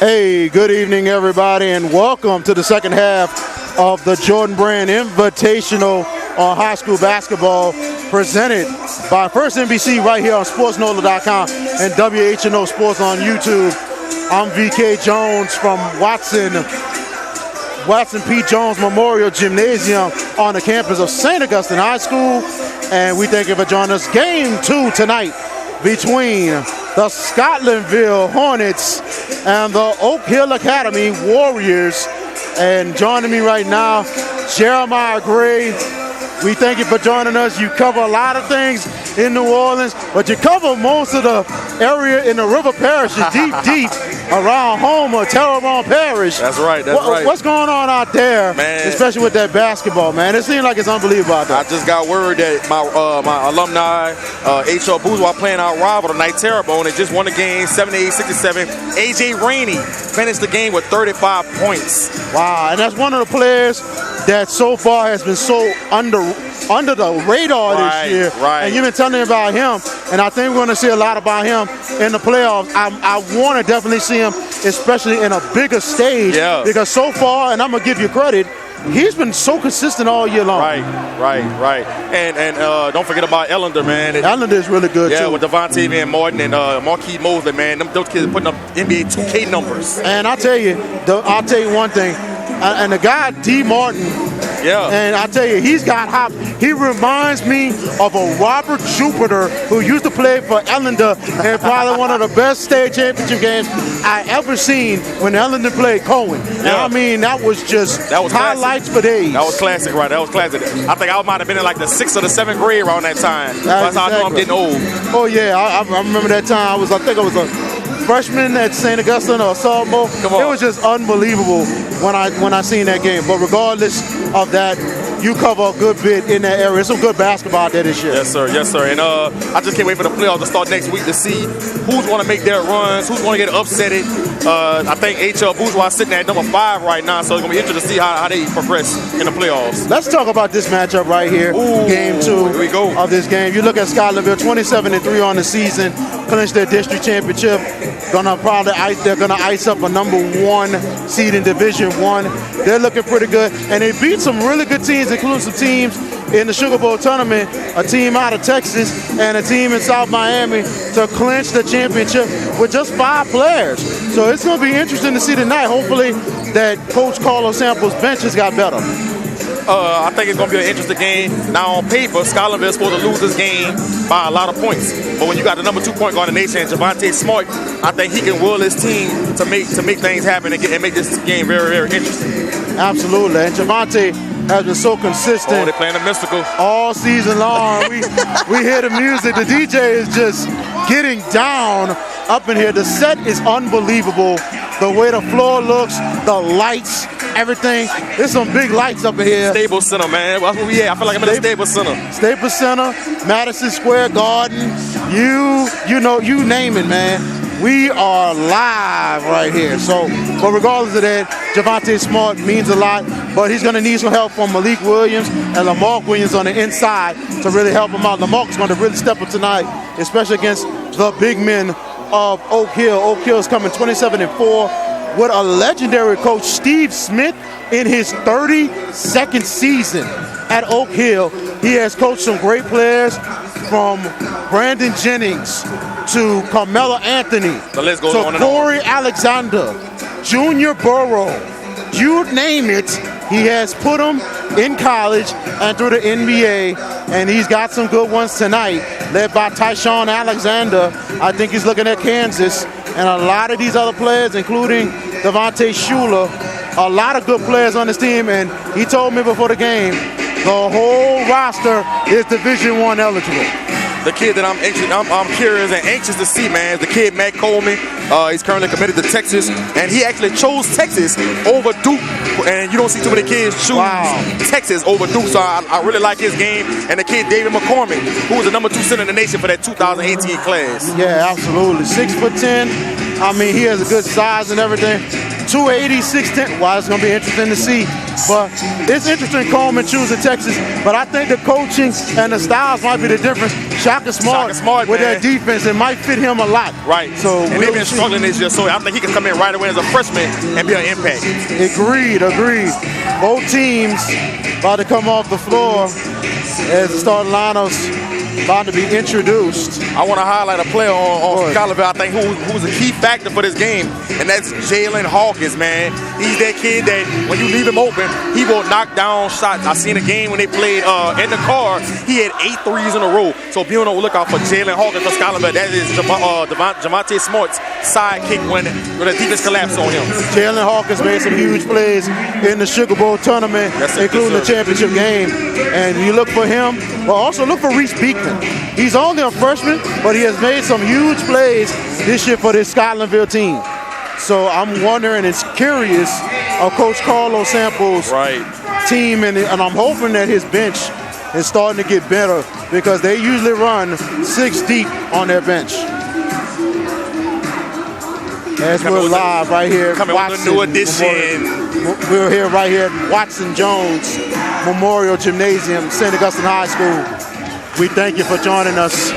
Hey, good evening, everybody, and welcome to the second half of the Jordan Brand Invitational on high school basketball, presented by First NBC right here on SportsNOLA.com and WHNO Sports on YouTube. I'm VK Jones from Watson P. Jones Memorial Gymnasium on the campus of St. Augustine High School, and we thank you for joining us. Game 2 tonight between the Scotlandville Hornets and the Oak Hill Academy Warriors. And joining me right now, Jeremiah Gray. We thank you for joining us. You cover a lot of things in New Orleans, but you cover most of the area in the River Parish, deep around Homer, Terrebonne Parish. That's right, right. What's going on out there, man, especially with that basketball, man? It seems like it's unbelievable out there. I just got word that my alumni, H.R. Bourgeois, playing our rival tonight, Terrebonne, and just won the game, 78-67. A.J. Rainey finished the game with 35 points. Wow, and that's one of the players that so far has been so under the radar this year. Right. And you've been telling me about him, and I think we're going to see a lot about him in the playoffs. I want to definitely see him, especially in a bigger stage. Yeah. Because so far, and I'm going to give you credit, he's been so consistent all year long. Right. And don't forget about Ellender, man. Ellender is really good, too. Yeah, with Devontae Van Martin and Marquis Mosley, man. Those kids are putting up NBA 2K numbers. And I'll tell you one thing. And the guy, D. Martin, and I tell you, he's got hop. He reminds me of a Robert Jupiter who used to play for Ellender, and probably one of the best state championship games I ever seen when Ellender played Cohen. And I mean, that was highlights for days. That was classic, right? That was classic. I think I might have been in like the 6th or the 7th grade around that time. That's how I know I'm getting old. Oh yeah, I remember that time. I think I was a freshman at St. Augustine or a sophomore. It was just unbelievable when I seen that game. But regardless of that, you cover a good bit in that area. It's some good basketball out there this year. Yes, sir. And I just can't wait for the playoffs to start next week to see who's going to make their runs, who's going to get upsetted. I think H.L. Bourgeois sitting at number 5 right now, so it's going to be interesting to see how they progress in the playoffs. Let's talk about this matchup right here. Game 2 of this game. You look at Scotlandville, 27-3 on the season, clinched their district championship. They're gonna ice up a number 1 seed in Division 1. They're looking pretty good, and they beat some really good teams, including some teams in the Sugar Bowl tournament, a team out of Texas and a team in South Miami, to clinch the championship with just 5 players. So it's going to be interesting to see tonight. Hopefully that Coach Carlos Sample's bench has got better. I think it's going to be an interesting game. Now, on paper, Scotlandville is supposed to lose this game by a lot of points. But when you got the number 2 point guard in the nation, Javante Smart, I think he can will his team to make things happen and make this game very, very interesting. Absolutely. And Javante has been so consistent. They're playing the mystical all season long. We hear the music. The DJ is just getting down up in here. The set is unbelievable. The way the floor looks, the lights, everything. There's some big lights up in here. Staples Center, man. That's where we at. I feel like I'm in the Staples Center. Staples Center, Madison Square Garden. You name it, man. We are live right here. So, but regardless of that, Javante Smart means a lot, but he's going to need some help from Malik Williams and Lamarck Williams on the inside to really help him out. Lamarck's going to really step up tonight, especially against the big men of Oak Hill. Oak Hill is coming 27-4 with a legendary coach, Steve Smith, in his 32nd season at Oak Hill. He has coached some great players, from Brandon Jennings to Carmelo Anthony, the list goes on and Corey Alexander, Junior Burrow. You name it, he has put them in college and through the NBA, and he's got some good ones tonight, led by Tyshawn Alexander. I think he's looking at Kansas, and a lot of these other players, including Devontae Shuler, a lot of good players on this team, and he told me before the game, the whole roster is Division I eligible. The kid that I'm curious and anxious to see, man, is the kid Matt Coleman. He's currently committed to Texas, and he actually chose Texas over Duke. And you don't see too many kids choose Texas over Duke, so I really like his game. And the kid David McCormick, who was the number 2 center in the nation for that 2018 class. Yeah, absolutely. 6'10". I mean, he has a good size and everything. 280, 610. Wow, it's going to be interesting to see. But it's interesting Coleman choosing Texas. But I think the coaching and the styles might be the difference. Shaka Smart with that defense, it might fit him a lot. Right. So and they've been struggling this year, so I think he can come in right away as a freshman and be an impact. Agreed. Both teams about to come off the floor as the starting lineups about to be introduced. I want to highlight a player on Scotlandville, I think, who's a key factor for this game, and that's Jalen Hawkins, man. He's that kid that when you leave him open, he will knock down shots. I seen a game when they played in the car, he had 8 threes in a row. So be on the lookout for Jalen Hawkins for Scotlandville. That is Javonte Smart's sidekick when the defense collapsed on him. Jalen Hawkins made some huge plays in the Sugar Bowl tournament, including the championship game. And you look for him, but also look for Reese Beekman. He's only a freshman, but he has made some huge plays this year for this Scotlandville team. So I'm wondering, it's curious of Coach Carlos Sample's team, and I'm hoping that his bench is starting to get better because they usually run 6 deep on their bench. As we're live right here, coming with a new addition. We're here right here at Watson Jones Memorial Gymnasium, St. Augustine High School. We thank you for joining us.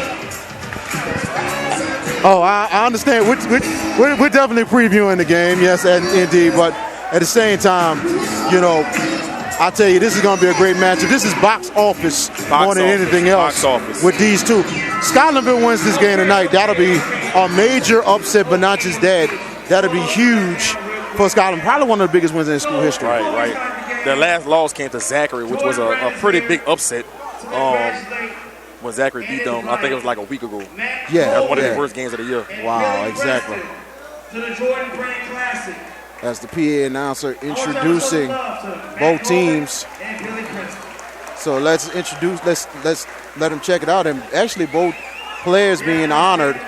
Oh, I understand. We're definitely previewing the game, yes, indeed. But at the same time, you know, I tell you, this is going to be a great matchup. This is box office more than anything else with these two. Scotlandville wins this game tonight. That'll be a major upset, but not just that. That'll be huge for Scotland. Probably one of the biggest wins in school history. Right. Their last loss came to Zachary, which was a pretty big upset. When Zachary beat them, I think it was like a week ago. Yeah. That was one of the worst games of the year. Wow, exactly. To the Jordan Brand Classic. As the PA announcer introducing both teams. So let's let them check it out. And actually both players being honored.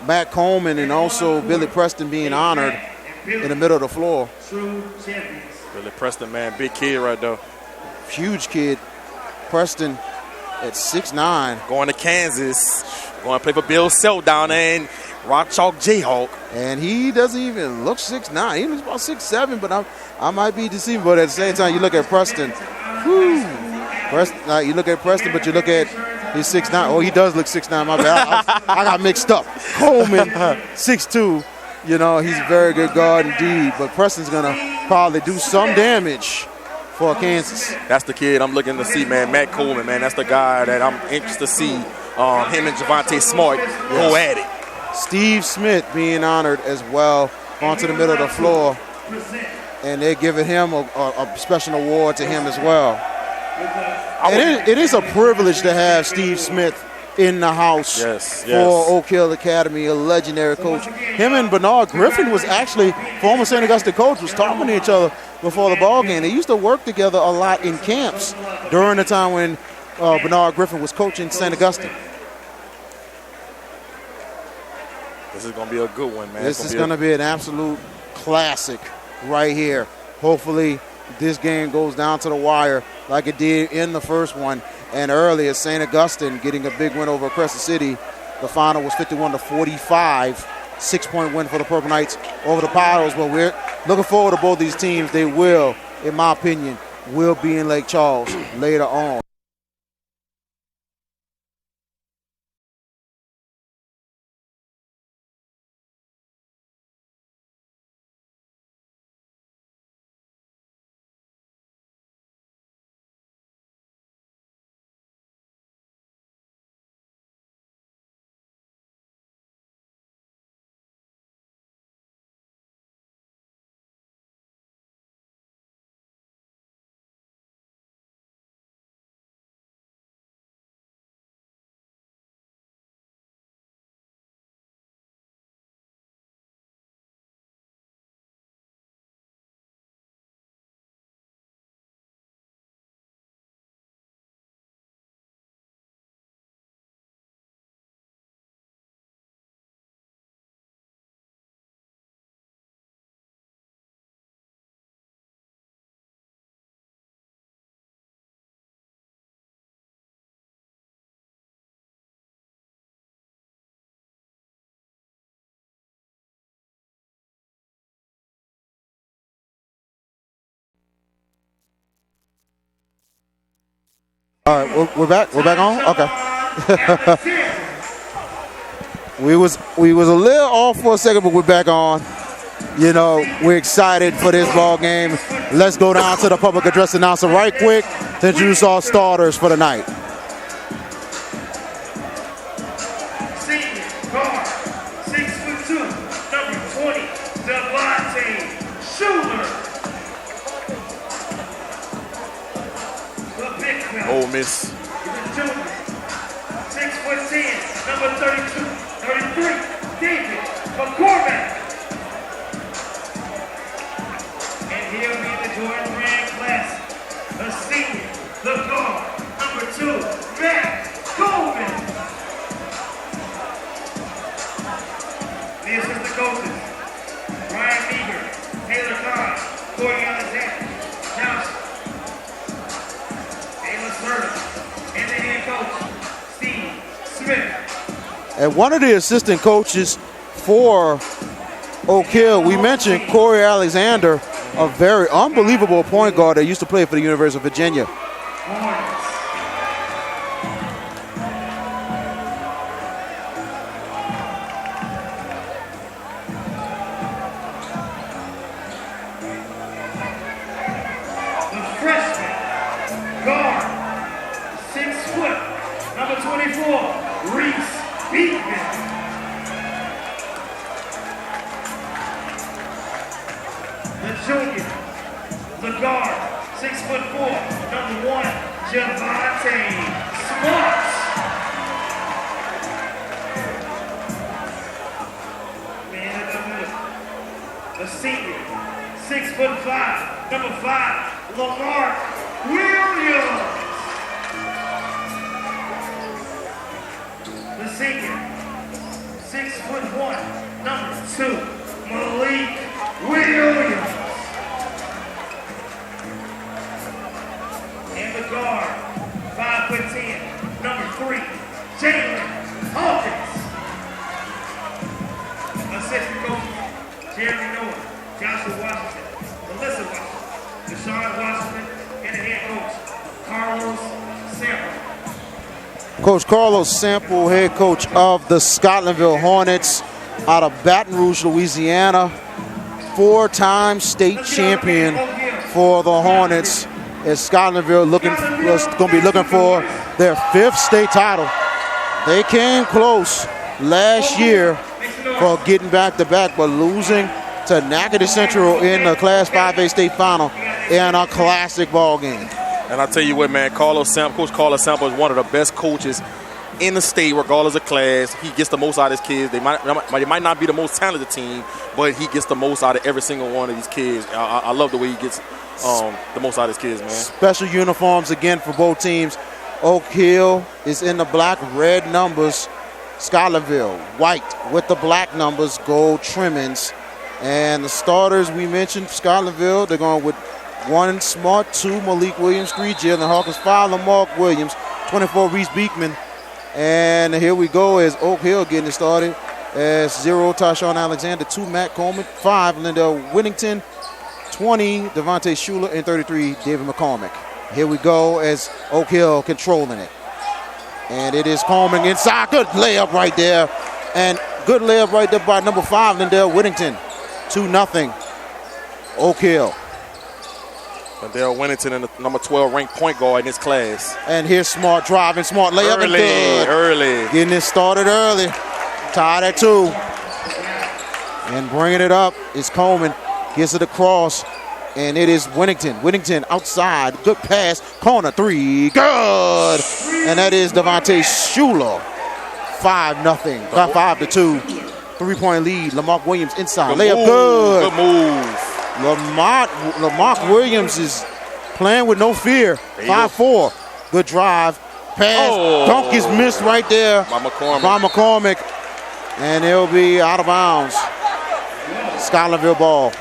Matt Coleman and also Billy Preston being honored in the middle of the floor. Billy Preston, man, big kid right there. Huge kid. Preston at 6'9". Going to Kansas. Going to play for Bill Self down there in Rock Chalk Jayhawk. And he doesn't even look 6'9". He looks about 6'7", but I might be deceived. But at the same time, you look at Preston. You look at Preston, but you look at his 6'9". Oh, he does look 6'9". My bad. I got mixed up. Coleman, 6'2". You know, he's a very good guard indeed. But Preston's going to probably do some damage for Kansas. That's the kid I'm looking to see, man. Matt Coleman, man. That's the guy that I'm anxious to see him and Javonte Smart go at it. Steve Smith being honored as well, onto the middle of the floor. And they're giving him a special award to him as well. It is a privilege to have Steve Smith in the house for Oak Hill Academy, a legendary coach. Him and Bernard Griffin was actually, former St. Augustine coach, was talking to each other before the ball game. They used to work together a lot in camps during the time when Bernard Griffin was coaching St. Augustine. This is going to be a good one, man. This is going to be an absolute classic right here. Hopefully this game goes down to the wire like it did in the first one. And earlier, St. Augustine getting a big win over Crescent City. The final was 51-45. 6-point win for the Purple Knights over the Pirates. But we're looking forward to both these teams. They will, in my opinion, will be in Lake Charles later on. All right, we're back. We're back on. Okay. we was a little off for a second, but we're back on. You know, we're excited for this ball game. Let's go down to the public address announcer right quick to introduce our starters for the night. Senior guard, 6'2", number 20, Devontae Schuler. The big fella. Ole Miss. The junior, 6'10", number 33, David McCormick. And he'll be the Jordan Brand Classic. The senior, the guard, number 2, Matt Coleman. These are the coaches: Ryan Meager, Taylor Kahn, Corey Alexander, Johnson, Taylor Serta, and the head coach, Steve Smith. And one of the assistant coaches for Oak Hill, we mentioned Corey Alexander, a very unbelievable point guard that used to play for the University of Virginia. The freshman, guard, 6 foot, number 24, Reese Beekman. The junior, the guard, 6'4", number 1, Javante Smarts. Man in the middle. The senior, 6'5", number 5, Lamar Williams. The senior, 6'1", number 2, Malik Williams. And the guard, 5'10", number 3, Jalen Hawkins. Assistant coaches, Jeremy Noah, Joshua Washington, Melissa Washington, Deshaun Washington, and the head coach, Carlos Sample. Coach Carlos Sample, head coach of the Scotlandville Hornets out of Baton Rouge, Louisiana. 4-time state champion for the Hornets. As Scotlandville going to be looking for their 5th state title. They came close last year for getting back-to-back, but losing to Natchitoches Central in the Class 5A state final in a classic ball game. And I tell you what, man, Coach Carlos Sample is one of the best coaches in the state, regardless of class. He gets the most out of his kids. They might not be the most talented team, but he gets the most out of every single one of these kids. I love the way he gets the most out of his kids, man. Special uniforms again for both teams. Oak Hill is in the black-red numbers. Scotlandville, white with the black numbers, gold trimmings. And the starters we mentioned, Scotlandville, they're going with 1 Smart, 2 Malik Williams, 3 Jalen Hawkins, 5 Lamar Williams, 24 Reese Beekman. And here we go as Oak Hill getting it started as 0 Tyshawn Alexander, 2 Matt Coleman, 5 Lindell Whittington, 20 Devontae Schuler, and 33 David McCormick. Here we go as Oak Hill controlling it. And it is Coleman inside. Good layup right there. And good layup right there by number 5 Lindell Whittington. 2-0 Oak Hill. Lindell Whittington, and the number 12 ranked point guard in this class. And here's Smart driving, Smart layup and good. Early. Getting it started early. Tied at 2. And bringing it up is Coleman. Gets it across. And it is Whittington. Whittington outside. Good pass. Corner 3. Good. And that is Devontae Schuler. 5-0. 5-2. 3-point lead. Lamar Williams inside. Layup good. Good move. Lamar Williams is playing with no fear. 5-4. Good drive. Pass. Dunk is missed right there by McCormick. And it'll be out of bounds. Scotlandville ball.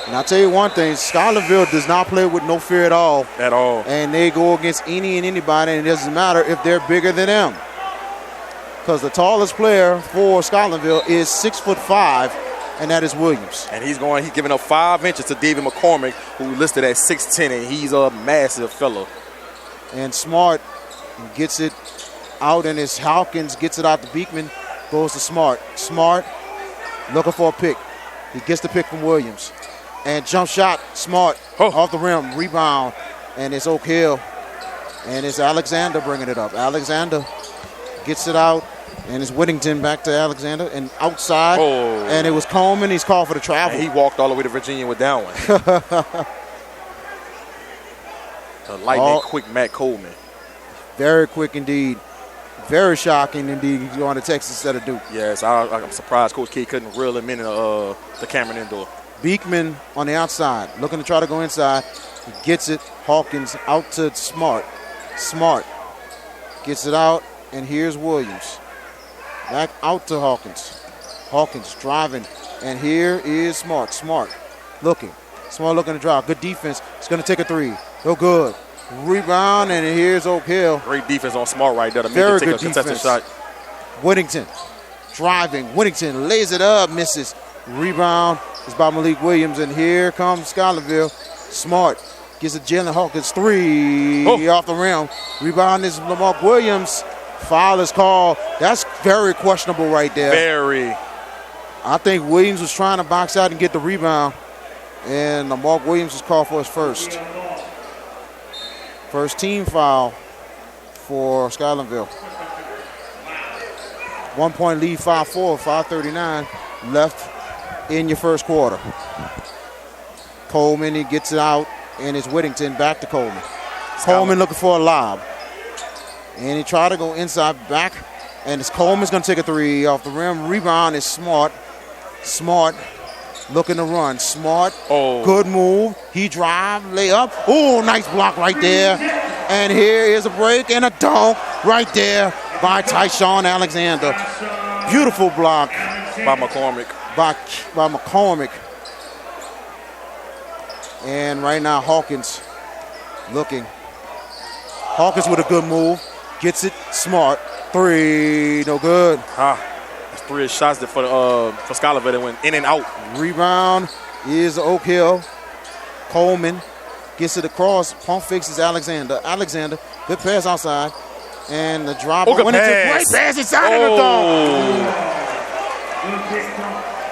And I'll tell you one thing, Scotlandville does not play with no fear at all. At all. And they go against any and anybody, and it doesn't matter if they're bigger than them. Because the tallest player for Scotlandville is 6'5", and that is Williams. And he's giving up 5 inches to David McCormick, who listed at 6'10", and he's a massive fella. And Smart gets it out, and it's Hawkins gets it out to Beekman, goes to Smart. Smart looking for a pick. He gets the pick from Williams. And jump shot, Smart off the rim, rebound, and it's Oak Hill. And it's Alexander bringing it up. Alexander gets it out, and it's Whittington back to Alexander, and outside, and it was Coleman. He's called for the travel. And he walked all the way to Virginia with that one. A lightning quick Matt Coleman. Very quick indeed. Very shocking indeed. He's going to Texas instead of Duke. Yes, I'm surprised Coach K couldn't reel him in the Cameron Indoor. Beekman on the outside, looking to try to go inside. He gets it. Hawkins out to Smart. Smart gets it out, and here's Williams. Back out to Hawkins. Hawkins driving, and here is Smart. Smart looking. Smart looking to drive. Good defense. It's going to take a three. No good. Rebound, and here's Oak Hill. Great defense on Smart right there to make Very it take good a contested shot. Whittington driving. Whittington lays it up, misses. Rebound is by Malik Williams, and here comes Scotlandville. Smart gets a Jalen Hawkins three off the rim. Rebound is Lamar Williams. Foul is called. That's very questionable right there. Very. I think Williams was trying to box out and get the rebound, and Lamar Williams was called for his first. First team foul for Scotlandville. 1 point lead, 5-4, 5:39 left in your first quarter. Coleman, he gets it out, and it's Whittington back to Coleman. Coleman looking for a lob. And he tried to go inside back, and it's Coleman's going to take a three off the rim. Rebound is Smart. Smart looking to run. Smart, good move. He drive, lay up. Oh, nice block right there. And here is a break and a dunk right there by Tyshawn Alexander. Beautiful block by McCormick. By McCormick. And right now Hawkins looking. Hawkins with a good move. Gets it. Smart. Three. No good. That's three shots that for Scotlandville that went in and out. Rebound is Oak Hill. Coleman gets it across. Pump fakes Alexander. Alexander, good pass outside. And the drop. Good pass. Great pass inside of the dunk.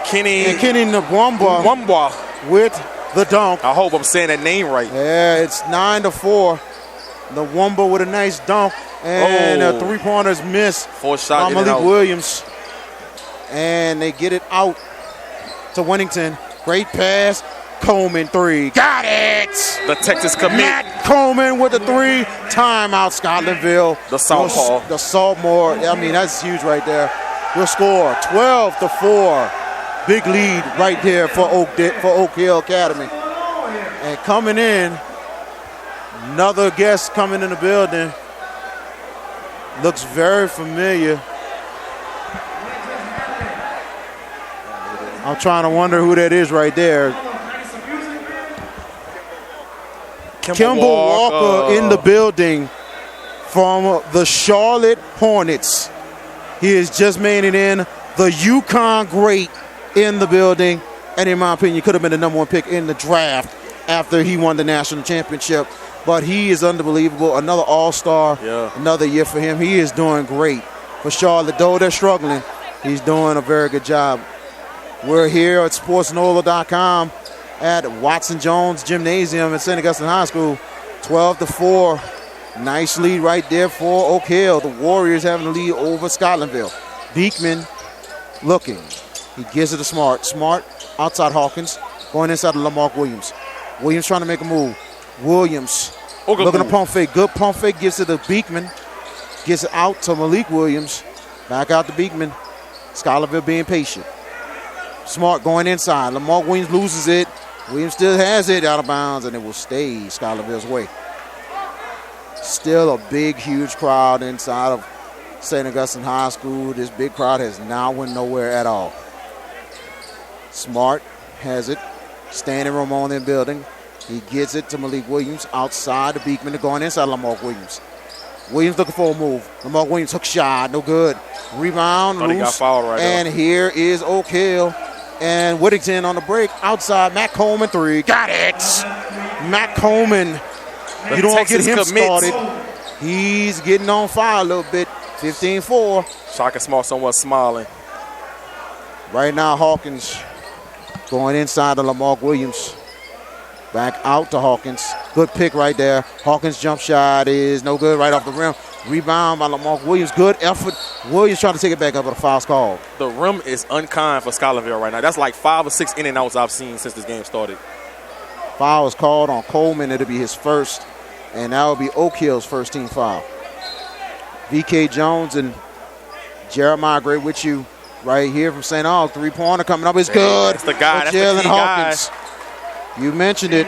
Kenny Nwamba with the dunk. I hope I'm saying that name right. Yeah, it's 9-4. The Nwamba with a nice dunk. And a three-pointers miss by Malik Williams. And they get it out to Whittington. Great pass. Coleman three. Got it! The Texas commit. Matt Coleman with the three. Timeout, Scotlandville. The sophomore. The sophomore. I mean, that's huge right there. Your score, 12-4. Big lead right there for Oak Hill Academy. And coming in, another guest coming in the building. Looks very familiar. I'm trying to wonder who that is right there. Kimball Walker in the building from the Charlotte Hornets. He has just made it in. The UConn great in the building. And in my opinion, could have been the number one pick in the draft after he won the national championship. But he is unbelievable. Another all-star. Another year for him. He is doing great for Charlotte. Though they're struggling, he's doing a very good job. We're here at SportsNOLA.com at Watson Jones Gymnasium at St. Augustine High School. 12-4. Nice lead right there for Oak Hill. The Warriors having the lead over Scotlandville. Beekman looking. He gives it to Smart. Smart outside Hawkins. Going inside to Lamar Williams. Williams trying to make a move. Williams looking to pump fake. Good pump fake. Gives it to Beekman. Gets it out to Malik Williams. Back out to Beekman. Scotlandville being patient. Smart going inside. Lamar Williams loses it. Williams still has it out of bounds, and it will stay Scotlandville's way. Still a big, huge crowd inside of St. Augustine High School. This big crowd has now went nowhere at all. Smart has it. Standing room on in building. He gets it to Malik Williams outside to Beekman. Going inside Lamar Williams. Williams looking for a move. Lamar Williams hook shot. No good. Rebound. Loose. He got fouled right and there. Here is Oak Hill. And Whittington on the break. Outside. Matt Coleman three. Got it. Matt Coleman. You don't get him started. He's getting on fire a little bit. 15-4. Shaka Smart somewhat smiling. Right now, Hawkins going inside to Lamar Williams. Back out to Hawkins. Good pick right there. Hawkins' jump shot is no good, right off the rim. Rebound by Lamar Williams. Good effort. Williams trying to take it back up, but a foul's called. The rim is unkind for Scotlandville right now. That's like 5 or 6 in and outs I've seen since this game started. Foul is called on Coleman. It'll be his first, and that will be Oak Hill's first team foul. VK Jones and Jeremiah Gray with you right here from St. Aug. 3-pointer coming up. It's good. That's the guy. That's Jalen the key Hawkins. guy. You mentioned it.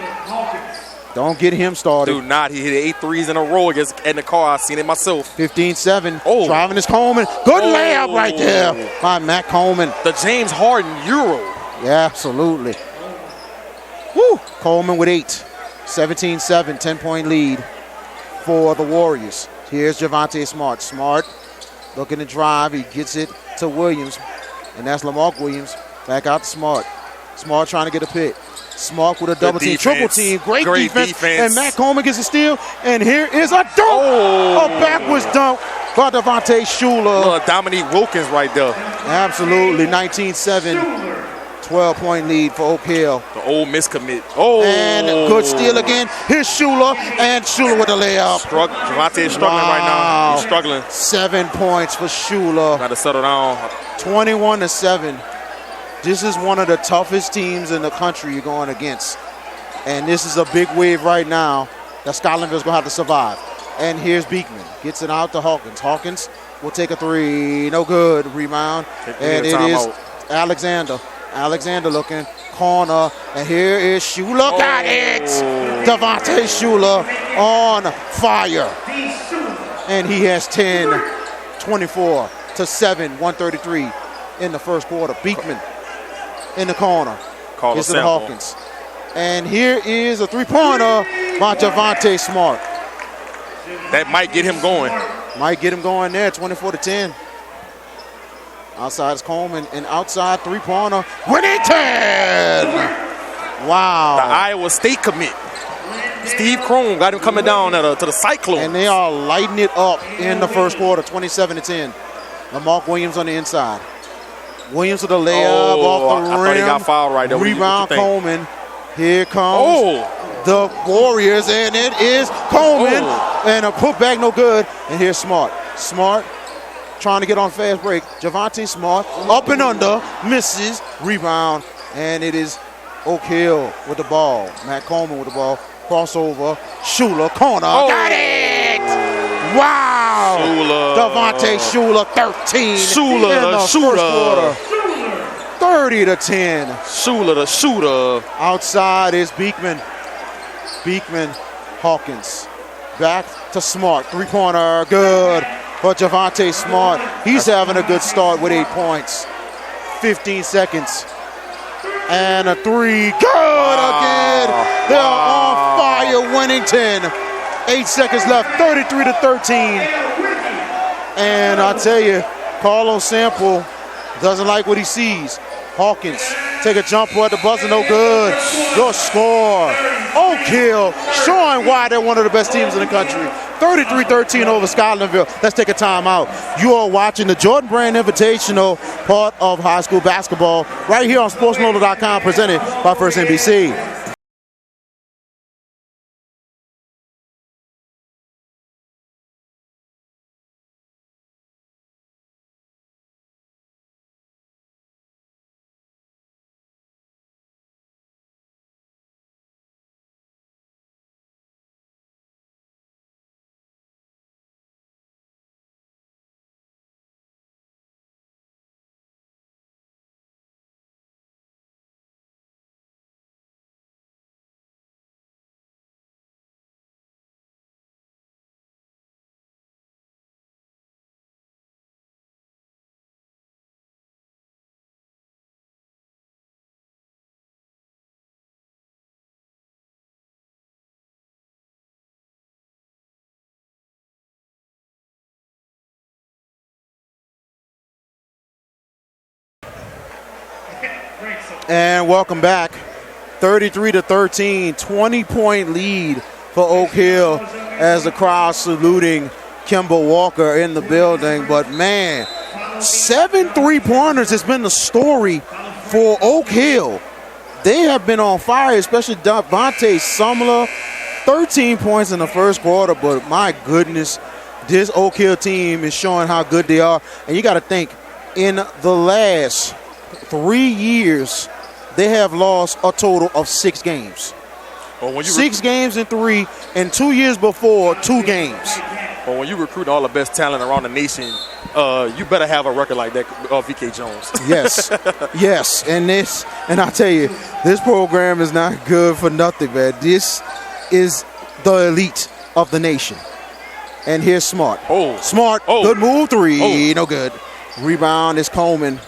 Don't get him started. Do not. He hit 8 threes in a row against in the car. I've seen it myself. 15-7. Oh. Driving is Coleman. Good layup right there by Matt Coleman. The James Harden Euro. Yeah, absolutely. Woo. Coleman with 8. 17-7. 10-point lead for the Warriors. Here's Javonte Smart. Smart looking to drive. He gets it to Williams. And that's Lamar Williams. Back out to Smart. Smart trying to get a pick. Smart with a double team, triple team. Great defense. And Matt Coleman gets a steal. And here is a dunk. A backwards dunk by Devontae Schuler. Dominique Wilkins right there. Absolutely. 19-7. 12-point lead for Oak Hill. The old miscommit. And good steal again. Here's Schuler. And Schuler with the layup. Javonte is struggling right now. He's struggling. 7 points for Schuler. Got to settle down. 21-7. This is one of the toughest teams in the country you're going against. And this is a big wave right now that Scotlandville's going to have to survive. And here's Beekman. Gets it out to Hawkins. Hawkins will take a 3. No good. Rebound. And it is Alexander. Alexander looking. Corner. And here is Schuler. Got it! Devontae Schuler on fire. And he has 10, 24-7, 133 in the first quarter. Beekman in the corner. It's to Hawkins. And here is a 3-pointer by Javonte Smart. That might get him going. Might get him going there, 24-10. Outside is Coleman, and outside 3-pointer. Winning 10! Wow. The Iowa State commit. Steve Krohn got him coming down to the Cyclones. And they are lighting it up in the first quarter, 27-10. Lamar Williams on the inside. Williams with a layup off the rim. I thought he got fouled right there. Rebound Coleman. Here comes the Warriors, and it is Coleman. And a putback, no good. And here's Smart. Smart trying to get on fast break. Javonte Smart up and under, misses, rebound, and it is Oak Hill with the ball. Matt Coleman with the ball. Crossover. Schuler, corner. Got it! Wow! Devontae Schuler, 13 Schuler, in the first quarter. 30-10. Schuler, the shooter. Outside is Beekman. Beekman, Hawkins. Back to Smart. 3-pointer, good. But Javonte Smart, he's having a good start with 8 points. 15 seconds. And a 3, good again. They're on fire, winning 10. 8 seconds left, 33-13. And I tell you, Carlos Sample doesn't like what he sees. Hawkins take a jumper at the buzzer, no good. Your score. Oak Hill showing why they're one of the best teams in the country. 33-13 over Scotlandville. Let's take a timeout. You are watching the Jordan Brand Invitational, part of high school basketball, right here on SportsNOLA.com, presented by First NBC. And welcome back. 33-13, 20-point lead for Oak Hill as the crowd saluting Kimball Walker in the building. But, man, 7 3-pointers has been the story for Oak Hill. They have been on fire, especially Devontae Sumler, 13 points in the first quarter. But, my goodness, this Oak Hill team is showing how good they are. And you got to think, in the last 3 years, they have lost a total of 6 games. Well, when you 6 games in 3, and 2 years before, 2 games. Well, when you recruit all the best talent around the nation, you better have a record like that, VK Jones. Yes, yes, and I tell you, this program is not good for nothing, man. This is the elite of the nation. And here's Smart. Smart, good move, 3, no good. Rebound is Coleman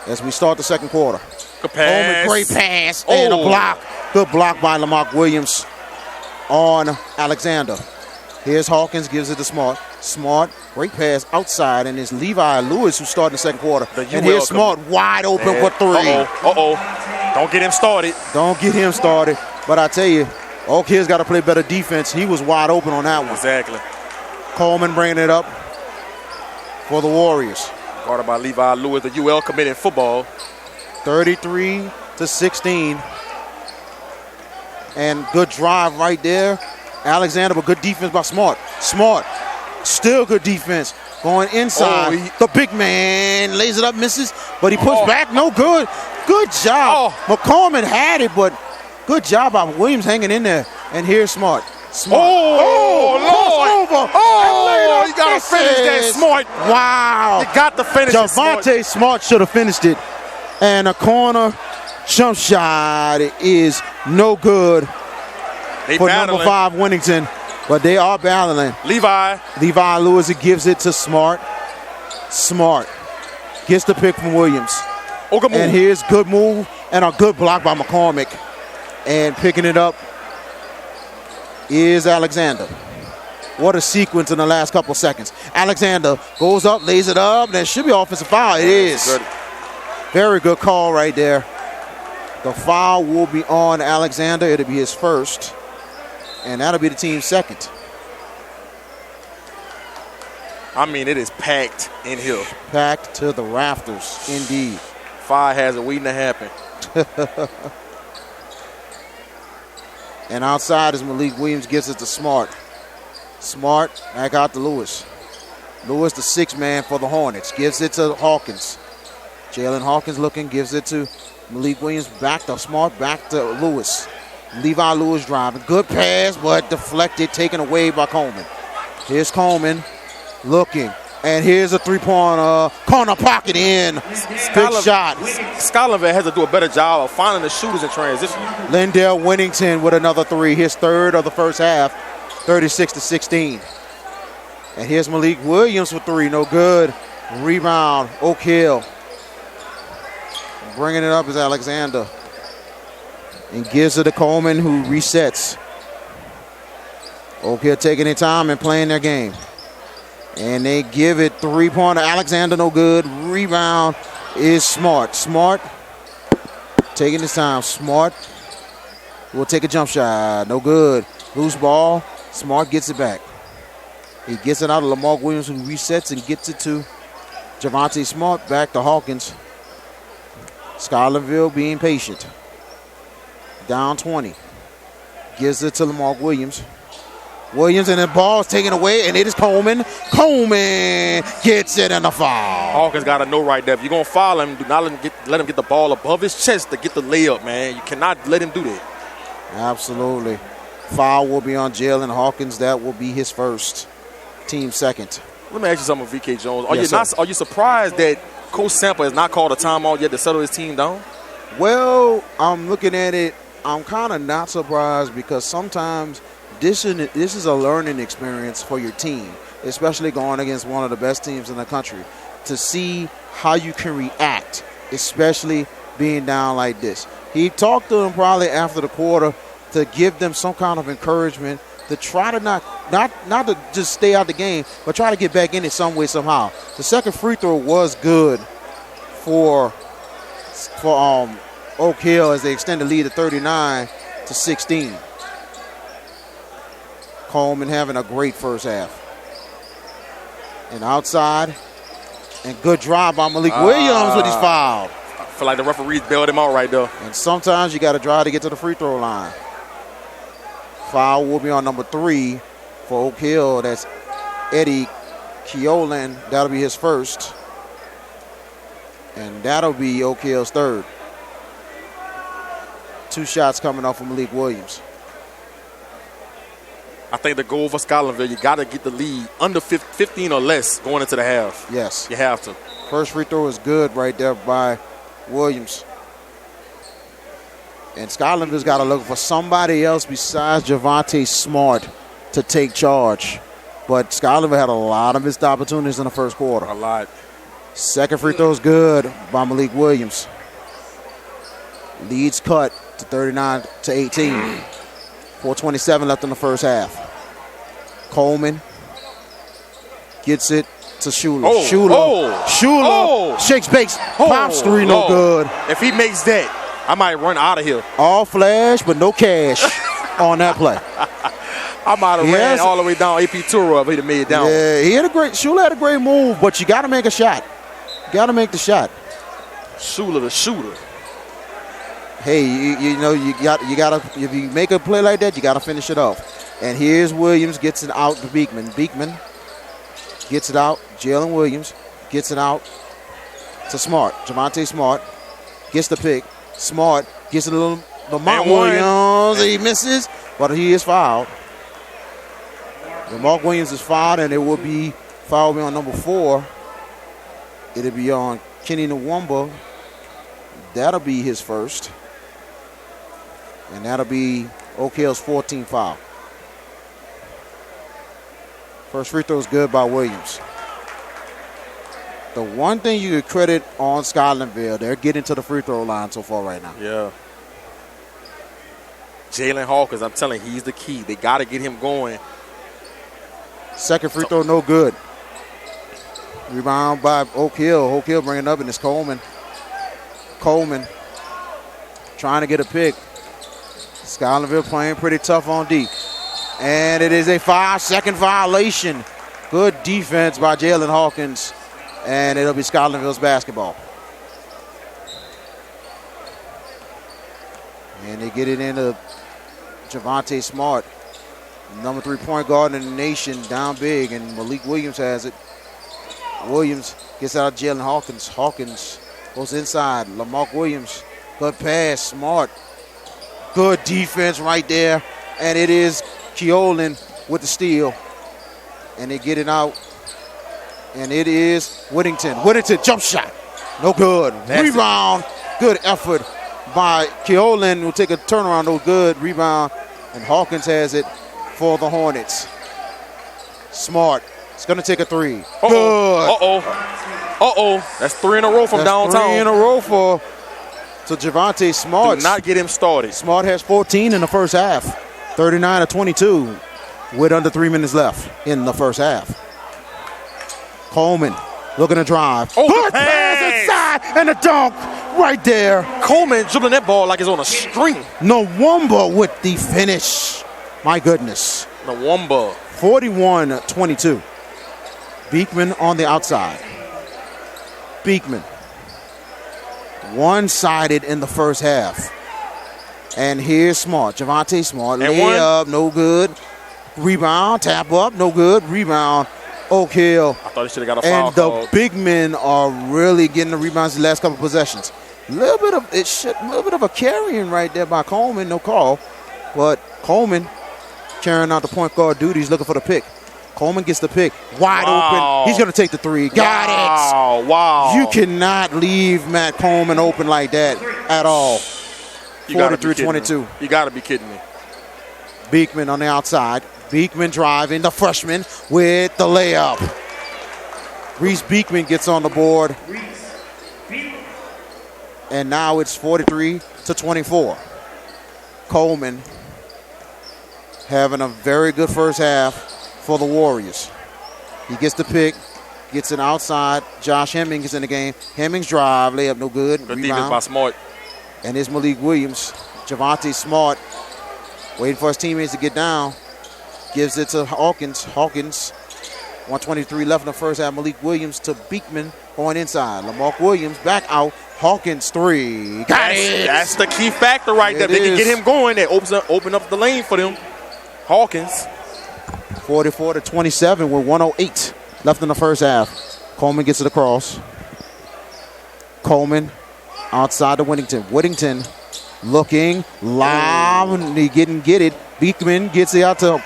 as we start the second quarter. Good pass. Coleman, great pass, and a block. Good block by Lamar Williams on Alexander. Here's Hawkins, gives it to Smart. Smart, great pass outside, and it's Levi Lewis who started the second quarter. And here's Smart wide open for 3. Don't get him started. Don't get him started. But I tell you, Oak Hill's got to play better defense. He was wide open on that one. Exactly. Coleman bringing it up for the Warriors. Guarded by Levi Lewis, the UL committed in football. 33-16. And good drive right there. Alexander, but good defense by Smart. Smart, still good defense. Going inside. The big man lays it up, misses, but he puts back. No good. Good job. McCormick had it, but good job by Williams hanging in there. And here's Smart. Smart. Lord. Over. You got to finish that, Smart. Wow. You got to finish it, Devontae Smart should have finished it. And a corner jump shot is no good for number 5 Winnington, but they are battling. Levi Lewis gives it to Smart. Smart gets the pick from Williams. And here's good move and a good block by McCormick. And picking it up is Alexander. What a sequence in the last couple seconds. Alexander goes up, lays it up. There should be offensive foul. It is. Good. Very good call right there. The foul will be on Alexander. It'll be his first. And that'll be the team's second. I mean, it is packed in here. Packed to the rafters, indeed. Fire has it waiting to happen. And outside is Malik Williams, gives it to Smart. Smart back out to Lewis. Lewis, the 6th man for the Hornets, gives it to Hawkins. Jalen Hawkins looking, gives it to Malik Williams, back to Smart, back to Lewis. Levi Lewis driving. Good pass, but deflected, taken away by Coleman. Here's Coleman looking. And here's a 3-point corner pocket in. Good shot. Scotlandville has to do a better job of finding the shooters in transition. Lindell Winnington with another 3. His 3rd of the first half, 36-16. And here's Malik Williams with 3. No good. Rebound, Oak Hill. Bringing it up is Alexander. And gives it to Coleman, who resets. Oak Hill taking their time and playing their game. And they give it 3-pointer. Alexander, no good. Rebound is Smart. Smart taking his time. Smart will take a jump shot. No good. Loose ball. Smart gets it back. He gets it out of Lamar Williams, who resets and gets it to Javonte Smart. Back to Hawkins. Scotlandville being patient. Down 20. Gives it to Lamar Williams. Williams, and the ball is taken away, and it is Coleman. Coleman gets it and a foul. Hawkins got to know right there. If you're going to foul him, do not let him get the ball above his chest to get the layup, man. You cannot let him do that. Absolutely. Foul will be on Jalen Hawkins. That will be his first, team second. Let me ask you something, VK Jones. Are you surprised that Coach Sample has not called a timeout yet to settle his team down? Well, I'm looking at it. I'm kind of not surprised because sometimes this is a learning experience for your team, especially going against one of the best teams in the country, to see how you can react, especially being down like this. He talked to them probably after the quarter to give them some kind of encouragement to try to not to just stay out the game, but try to get back in it some way, somehow. The second free throw was good for Oak Hill as they extend the lead to 39-16. Coleman having a great first half. And outside, and good drive by Malik Williams when he's fouled. I feel like the referees bailed him out right there. And sometimes you got to drive to get to the free throw line. Foul will be on number 3 for Oak Hill. That's Eddie Keolan. That'll be his first. And that'll be Oak Hill's third. 2 shots coming off of Malik Williams. I think the goal for Scotlandville, you got to get the lead under 15 or less going into the half. Yes. You have to. First free throw is good right there by Williams. And Scotlandville's got to look for somebody else besides Javante Smart to take charge. But Scotlandville had a lot of missed opportunities in the first quarter. A lot. Second free throw is good by Malik Williams. Leads cut to 39-18. 4:27 left in the first half. Coleman gets it to Schuler. Schuler shakes, bakes, pops three, no good. If he makes that, I might run out of here. All flash, but no cash on that play. I might have ran all the way down AP Tour up. He'd have made it down. Yeah, Schuler had a great move, but you got to make a shot. Got to make the shot. Schuler the shooter. Hey, you know you got to, if you make a play like that, you got to finish it off. And here's Williams, gets it out to Beekman. Beekman gets it out. Jalen Williams gets it out to Smart. Javante Smart gets the pick. Smart gets it a little. Lamont Williams, he misses, but he is fouled. Lamont Williams is fouled, and it will be fouled on number 4. It'll be on Kenny Nwamba. That'll be his first. And that'll be Oak Hill's 14th foul. First free throw is good by Williams. The one thing you could credit on Scotlandville, they're getting to the free throw line so far right now. Yeah. Jalen Hawkins, I'm telling you, he's the key. They got to get him going. Second free throw, no good. Rebound by Oak Hill. Oak Hill bringing up, and it's Coleman. Coleman trying to get a pick. Scotlandville playing pretty tough on D. And it is a 5-second violation. Good defense by Jalen Hawkins. And it'll be Scotlandville's basketball. And they get it into Javante Smart, number 3 point guard in the nation, down big. And Malik Williams has it. Williams gets out of Jalen Hawkins. Hawkins goes inside. Lamont Williams, good pass. Smart. Good defense right there. And it is Keolan with the steal. And they get it out. And it is Whittington. Whittington, jump shot. No good. Rebound. Good effort by Keolan. Will take a turnaround. No good. Rebound. And Hawkins has it for the Hornets. Smart. It's going to take a 3. Good. That's 3 in a row from downtown. 3 in a row for Javante Smart. Do not get him started. Smart has 14 in the first half. 39-22 with under 3 minutes left in the first half. Coleman looking to drive. Good pass inside and a dunk right there. Coleman dribbling that ball like it's on a string. Nwamba with the finish. My goodness. Nwamba. 41-22. Beekman on the outside. Beekman. One-sided in the first half. And here's Smart. Javante Smart. Layup, no good. Rebound, tap up, no good. Rebound, Oak Hill. I thought he should have got a foul And the called. big men are really getting the rebounds the last couple possessions. A little bit of a carrying right there by Coleman, no call. But Coleman carrying out the point guard duties, looking for the pick. Coleman gets the pick. Wide open. He's going to take the 3. Got it. Wow. You cannot leave Matt Coleman open like that at all. 43-22. You got to be kidding me. Beekman on the outside. Beekman driving. The freshman with the layup. Reese Beekman gets on the board. And now it's 43-24. Coleman having a very good first half for the Warriors. He gets the pick, gets it outside. Josh Hemmings is in the game. Hemmings drive, layup, no good. Good defense by Smart. And it's Malik Williams. Javante Smart waiting for his teammates to get down. Gives it to Hawkins. Hawkins, 1:23 left in the first half. Malik Williams to Beekman going inside. Lamarck Williams back out. Hawkins 3. Got it. That's the key factor right there. They can get him going. That open up the lane for them. Hawkins. 44-27 with 1:08 left in the first half. Coleman gets it across. Coleman outside to Whittington. Whittington looking live. He didn't get it. Beekman gets it out to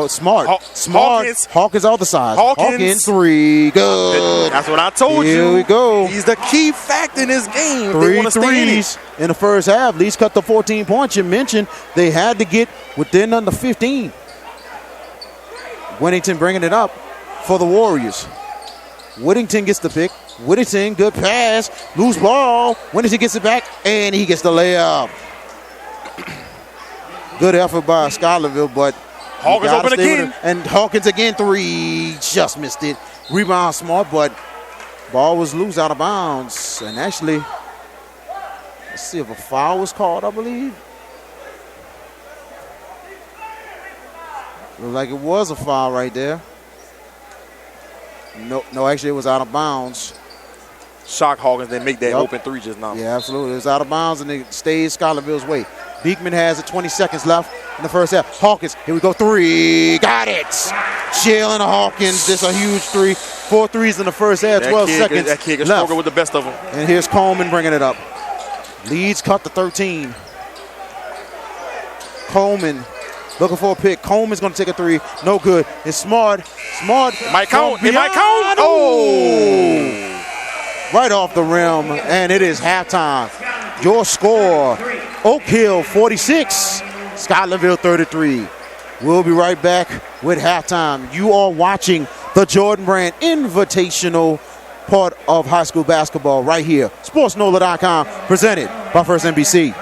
Smart. Smart. Hawkins out the side. Hawkins 3. Good. That's what I told you. Here we go. He's the key factor in this game. 3 threes in the first half. Leeds cut the 14 points. You mentioned they had to get within under 15. Whittington bringing it up for the Warriors. Whittington gets the pick. Whittington, good pass. Loose ball. Whittington gets it back, and he gets the layup. Good effort by Scotlandville, but Hawkins open again. And Hawkins again, 3. Just missed it. Rebound Smart, but ball was loose out of bounds. And actually, let's see if a foul was called, I believe. Looked like it was a foul right there. No, actually it was out of bounds. Shock Hawkins didn't make that open 3 just now. Yeah, absolutely. It was out of bounds and it stays Scotlandville's way. Beekman has it, 20 seconds left in the first half. Hawkins, here we go, 3. Got it. Jalen Hawkins, just a huge 3. 4 threes in the first half, 12 seconds That kid is left. stroking with the best of them. And here's Coleman bringing it up. Leeds cut the 13. Coleman looking for a pick. Coleman's going to take a 3. No good. It's Smart. Smart. It might count. Oh! Right off the rim, and it is halftime. Your score, Oak Hill 46, Scotlandville 33. We'll be right back with halftime. You are watching the Jordan Brand Invitational, part of high school basketball right here. SportsNOLA.com, presented by First NBC.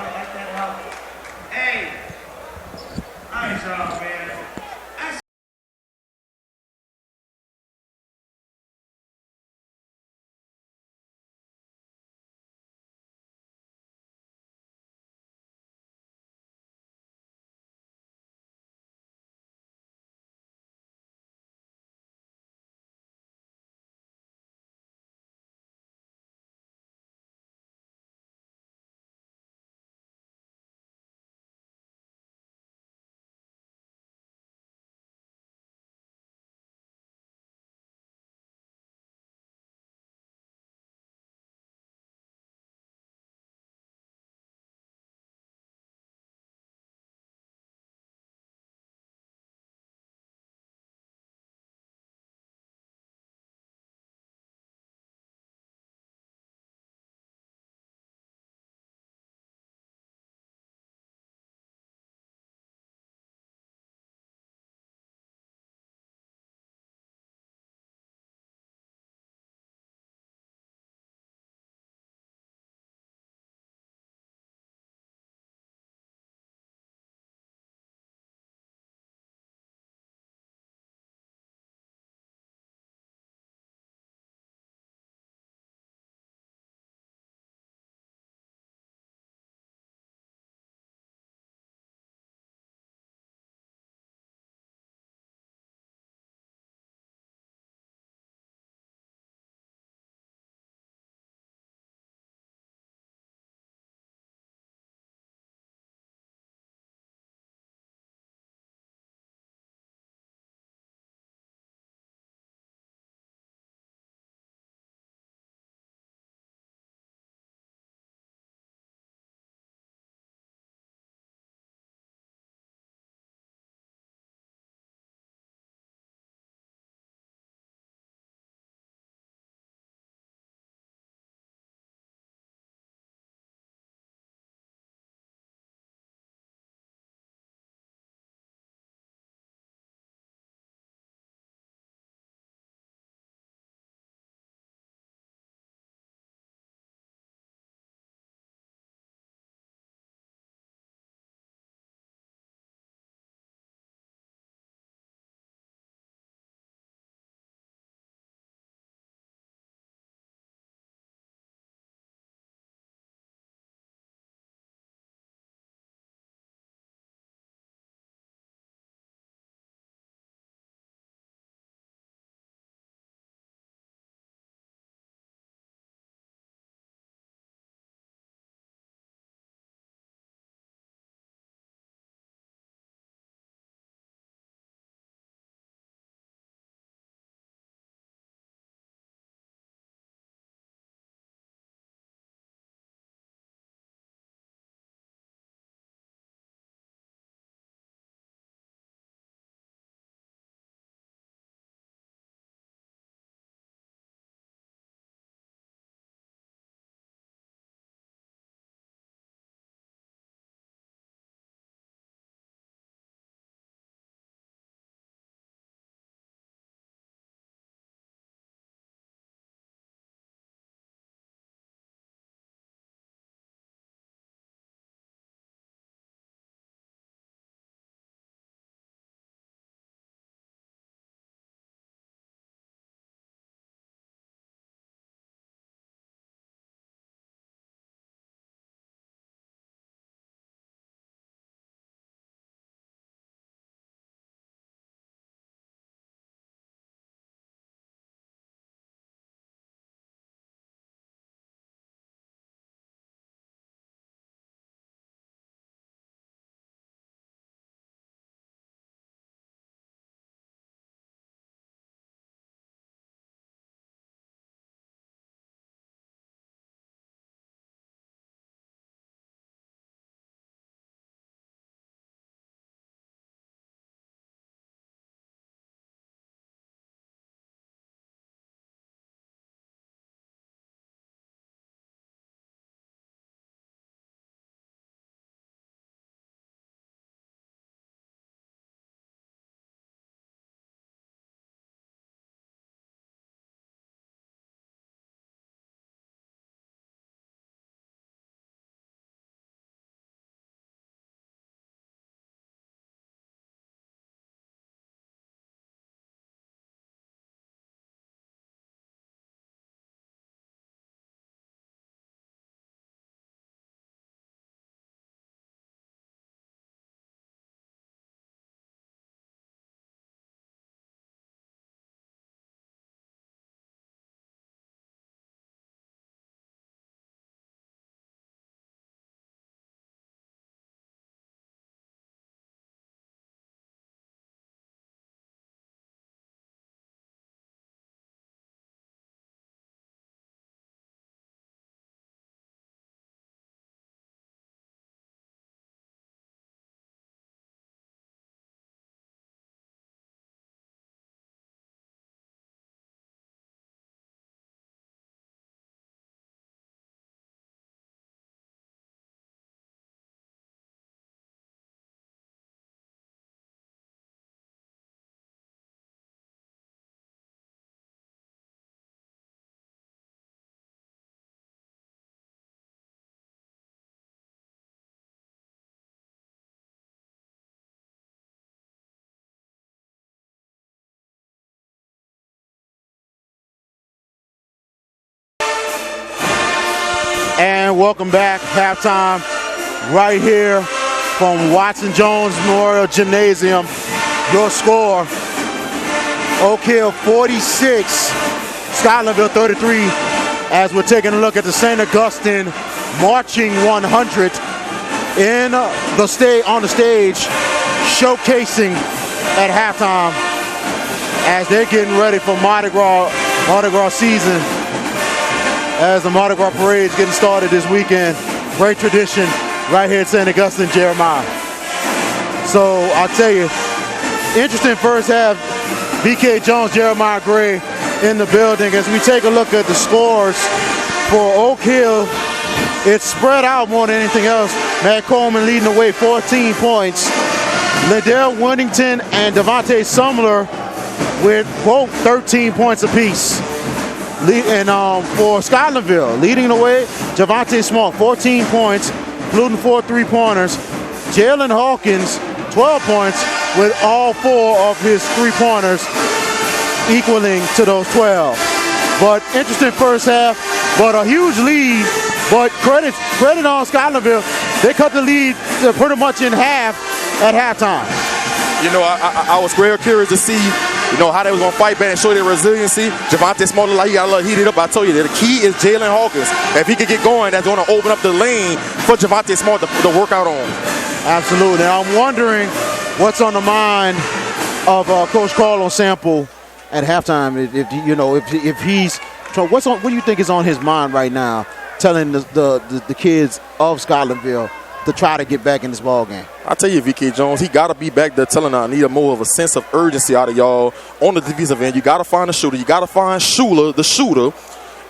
And welcome back, halftime, right here from Watson Jones Memorial Gymnasium. Your score, Oak Hill 46, Scotlandville 33, as we're taking a look at the St. Augustine Marching 100 on the stage, showcasing at halftime as they're getting ready for Mardi Gras season. As the Mardi Gras parade is getting started this weekend. Great tradition right here at St. Augustine, Jeremiah. So I'll tell you, interesting first half. BK Jones, Jeremiah Gray in the building. As we take a look at the scores for Oak Hill, it's spread out more than anything else. Matt Coleman leading the way, 14 points. Liddell Winnington and Devontae Sumler with both 13 points apiece. And for Scotlandville, leading the way, Javante Small, 14 points, including 4 3-pointers. Jalen Hawkins, 12 points, with all 4 of his 3-pointers equaling to those 12. But interesting first half, but a huge lead. But credit on Scotlandville, they cut the lead pretty much in half at halftime. You know, I was real curious to see, you know, how they was going to fight back and show their resiliency. Javante Small, like he got a little heated up. I told you that the key is Jalen Hawkins. If he could get going, that's going to open up the lane for Javante Small to work out on. Absolutely. And I'm wondering what's on the mind of Coach Carlo Sample at halftime. If he's, what do you think is on his mind right now, telling the kids of Scotlandville to try to get back in this ball game? I tell you, VK Jones, he got to be back there telling I need more of a sense of urgency out of y'all on the defensive end. You got to find the shooter. You got to find the shooter,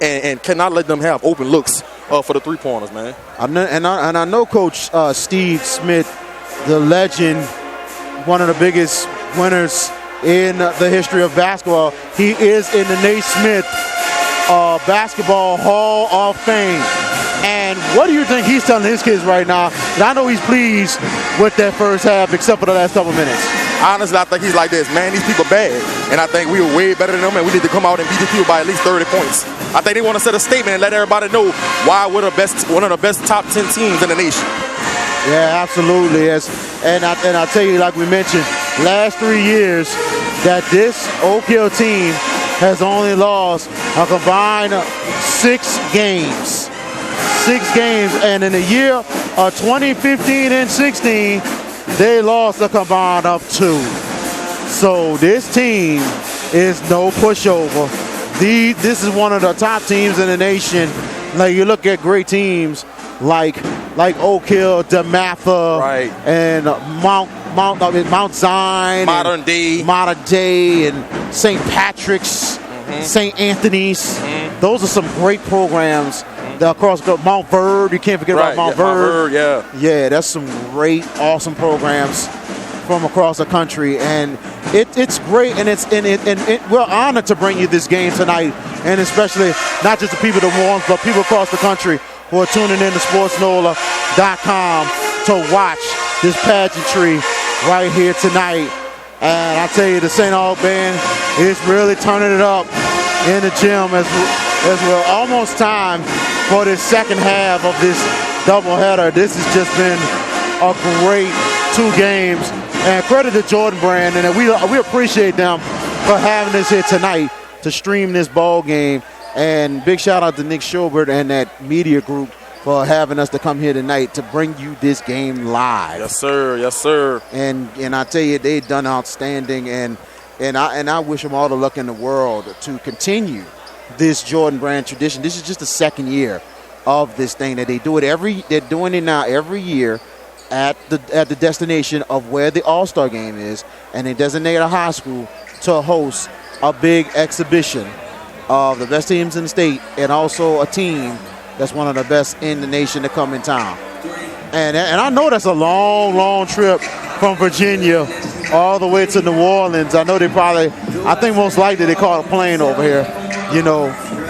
and cannot let them have open looks for the 3-pointers, man. I know Coach Steve Smith, the legend, one of the biggest winners in the history of basketball. He is in the Naismith Basketball Hall of Fame. And what do you think he's telling his kids right now? And I know he's pleased with that first half, except for the last couple minutes. Honestly, I think he's like this, man, these people bad. And I think we were way better than them, and we need to come out and beat these people by at least 30 points. I think they want to set a statement and let everybody know why we're one of the best top 10 teams in the nation. Yeah, absolutely. Yes. And I tell you, like we mentioned, last 3 years that this Oak Hill team has only lost a combined 6 games. 6 games, and in the year of 2015 and 16, they lost a combined of 2. So this team is no pushover. This is one of the top teams in the nation. Like, you look at great teams like Oak Hill, DeMatha, right, and Mount Zion, Modern Day, and St. Patrick's, St. Anthony's. Those are some great programs. Across Mount Verb, you can't forget about Mount Verb. Yeah, that's some great, awesome programs from across the country, and it's great, and we're honored to bring you this game tonight, and especially not just the people that won, but people across the country who are tuning in to SportsNOLA.com to watch this pageantry right here tonight. And I tell you, the St. Aug band is really turning it up in the gym as we're almost time for this second half of this doubleheader. This has just been a great 2 games. And credit to Jordan Brand, and we appreciate them for having us here tonight to stream this ball game. And big shout out to Nick Schobert and that media group for having us to come here tonight to bring you this game live. Yes, sir. Yes, sir. And I tell you, they've done outstanding, and I wish them all the luck in the world to continue this Jordan Brand tradition. This is just the second year of this thing that they do it they're doing it now every year at the destination of where the All-Star game is, and they designate a high school to host a big exhibition of the best teams in the state, and also a team that's one of the best in the nation to come in town. And I know that's a long trip from Virginia all the way to New Orleans. I know I think most likely they caught a plane over here,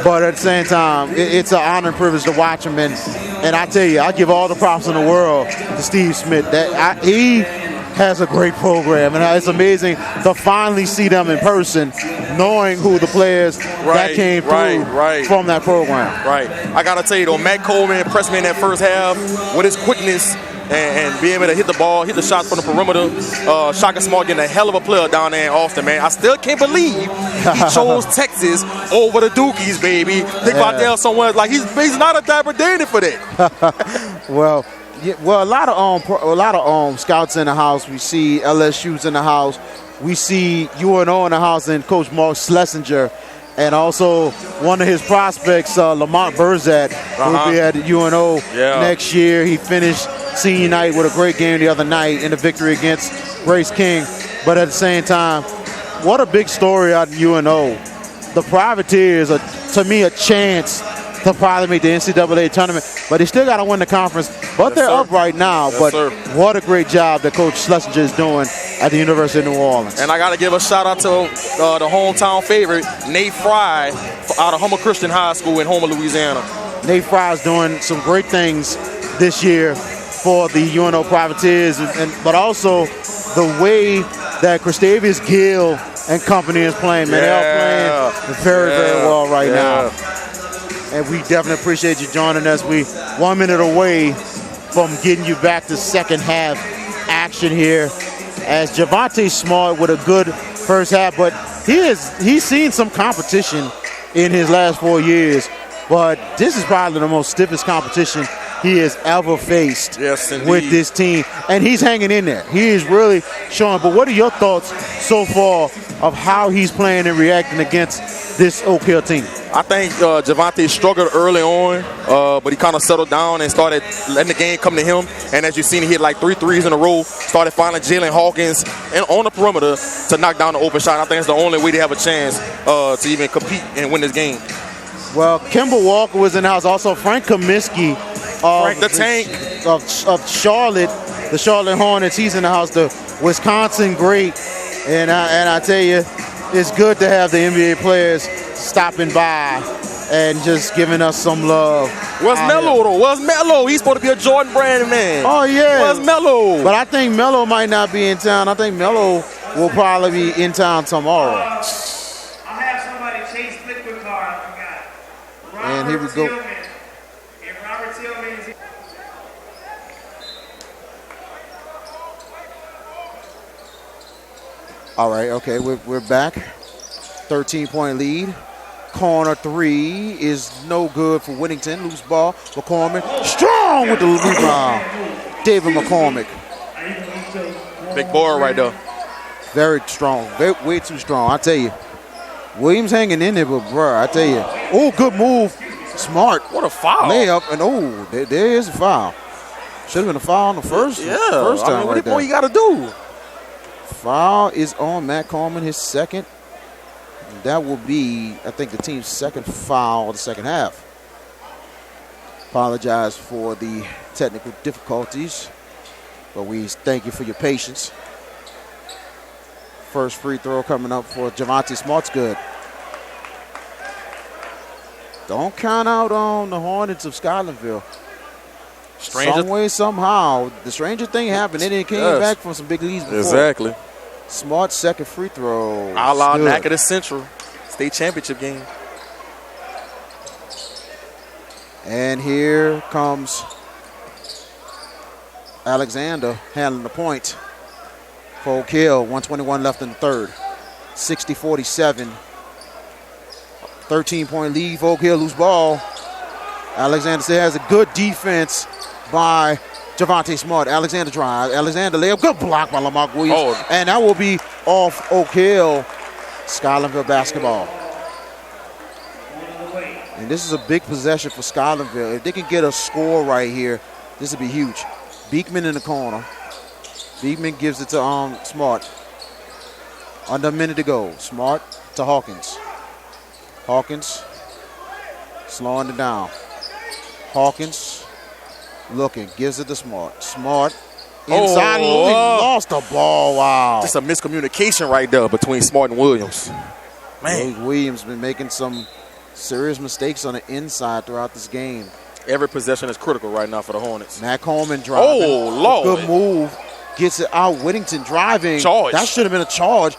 but at the same time, it's an honor and privilege to watch him. And I tell you, I give all the props in the world to Steve Smith. He has a great program, and it's amazing to finally see them in person knowing who the players that came through from that program. Right. I got to tell you, though, Matt Coleman impressed me in that first half with his quickness and being able to hit the ball, hit the shots from the perimeter. Shaka Smart getting a hell of a player down there in Austin, man. I still can't believe he chose Texas over the Dukies, baby. Think about there somewhere. Like, he's not a Dapper Danny for that. Well, a lot of scouts in the house. We see LSU's in the house. We see UNO in the house, and Coach Mark Schlesinger, and also one of his prospects, Lamont Burzat, will be at UNO next year. He finished senior night with a great game the other night in the victory against Grace King. But at the same time, what a big story out of UNO. The Privateers are, to me, a chance to probably make the NCAA tournament, but they still got to win the conference. But they're up right now. What a great job that Coach Schlesinger is doing at the University of New Orleans. And I got to give a shout out to the hometown favorite, Nate Fry, out of Homer Christian High School in Homer, Louisiana. Nate Fry is doing some great things this year for the UNO Privateers, but also the way that Christavius Gill and company is playing, man. They are playing very, very well right now. And we definitely appreciate you joining us. We 1 minute away from getting you back to second half action here, as Javonte Smart with a good first half, but he's seen some competition in his last 4 years, but this is probably the most stiffest competition he has ever faced with this team, and he's hanging in there. He is really showing. But what are your thoughts so far of how he's playing and reacting against this Oak Hill team? I think Javonte struggled early on, but he kind of settled down and started letting the game come to him. And as you've seen, he hit like 3 threes in a row, started finding Jalen Hawkins on the perimeter to knock down the open shot. I think it's the only way they have a chance to even compete and win this game. Well, Kemba Walker was in the house. Also, Frank Kaminsky Frank the Tank of Charlotte, the Charlotte Hornets. He's in the house. The Wisconsin great. And I tell you, it's good to have the NBA players stopping by and just giving us some love. Where's Melo, though? Where's Melo? He's supposed to be a Jordan Brand man. Oh, yeah. Where's Melo? But I think Melo might not be in town. I think Melo will probably be in town tomorrow. I'll have somebody chase liquid card. I forgot. And here we go. And Robert Tillman is. All right, okay, we're back. 13-point lead. Corner three is no good for Whittington. Loose ball. McCormick strong with the rebound. David McCormick. Big boy right there. Very strong. Way too strong. I tell you. Williams hanging in there, but bro, I tell you. Oh, good move. Smart. What a foul. Layup, and there is a foul. Should have been a foul on the first time. What more you got to do? Foul is on Matt Coleman, his second. And that will be, I think, the team's second foul of the second half. Apologize for the technical difficulties, but we thank you for your patience. First free throw coming up for Javonte Smart's good. Don't count out on the Hornets of Scotlandville. Some way, somehow, the stranger thing happened. They came back from some big leads before. Exactly. Smart second free throw. A la Natchitoches Central state championship game. And here comes Alexander handling the point. Full kill, 121 left in the third. 60-47. 13-point lead, Folk Hill, loose ball. Alexander still has a good defense by Javonte Smart. Alexander drive. Alexander layup. Good block by Lamar Williams. And that will be off Oak Hill. Scotlandville basketball. And this is a big possession for Scotlandville. If they can get a score right here, this would be huge. Beekman in the corner. Beekman gives it to Smart. Under a minute to go. Smart to Hawkins. Hawkins slowing it down. Hawkins looking, gives it to Smart. Smart inside, lost the ball. Wow. Just a miscommunication right there between Smart and Williams. Man. Williams been making some serious mistakes on the inside throughout this game. Every possession is critical right now for the Hornets. Matt Coleman driving. Oh, Lord. Good move. Gets it out. Whittington driving. Charge. That should have been a charge.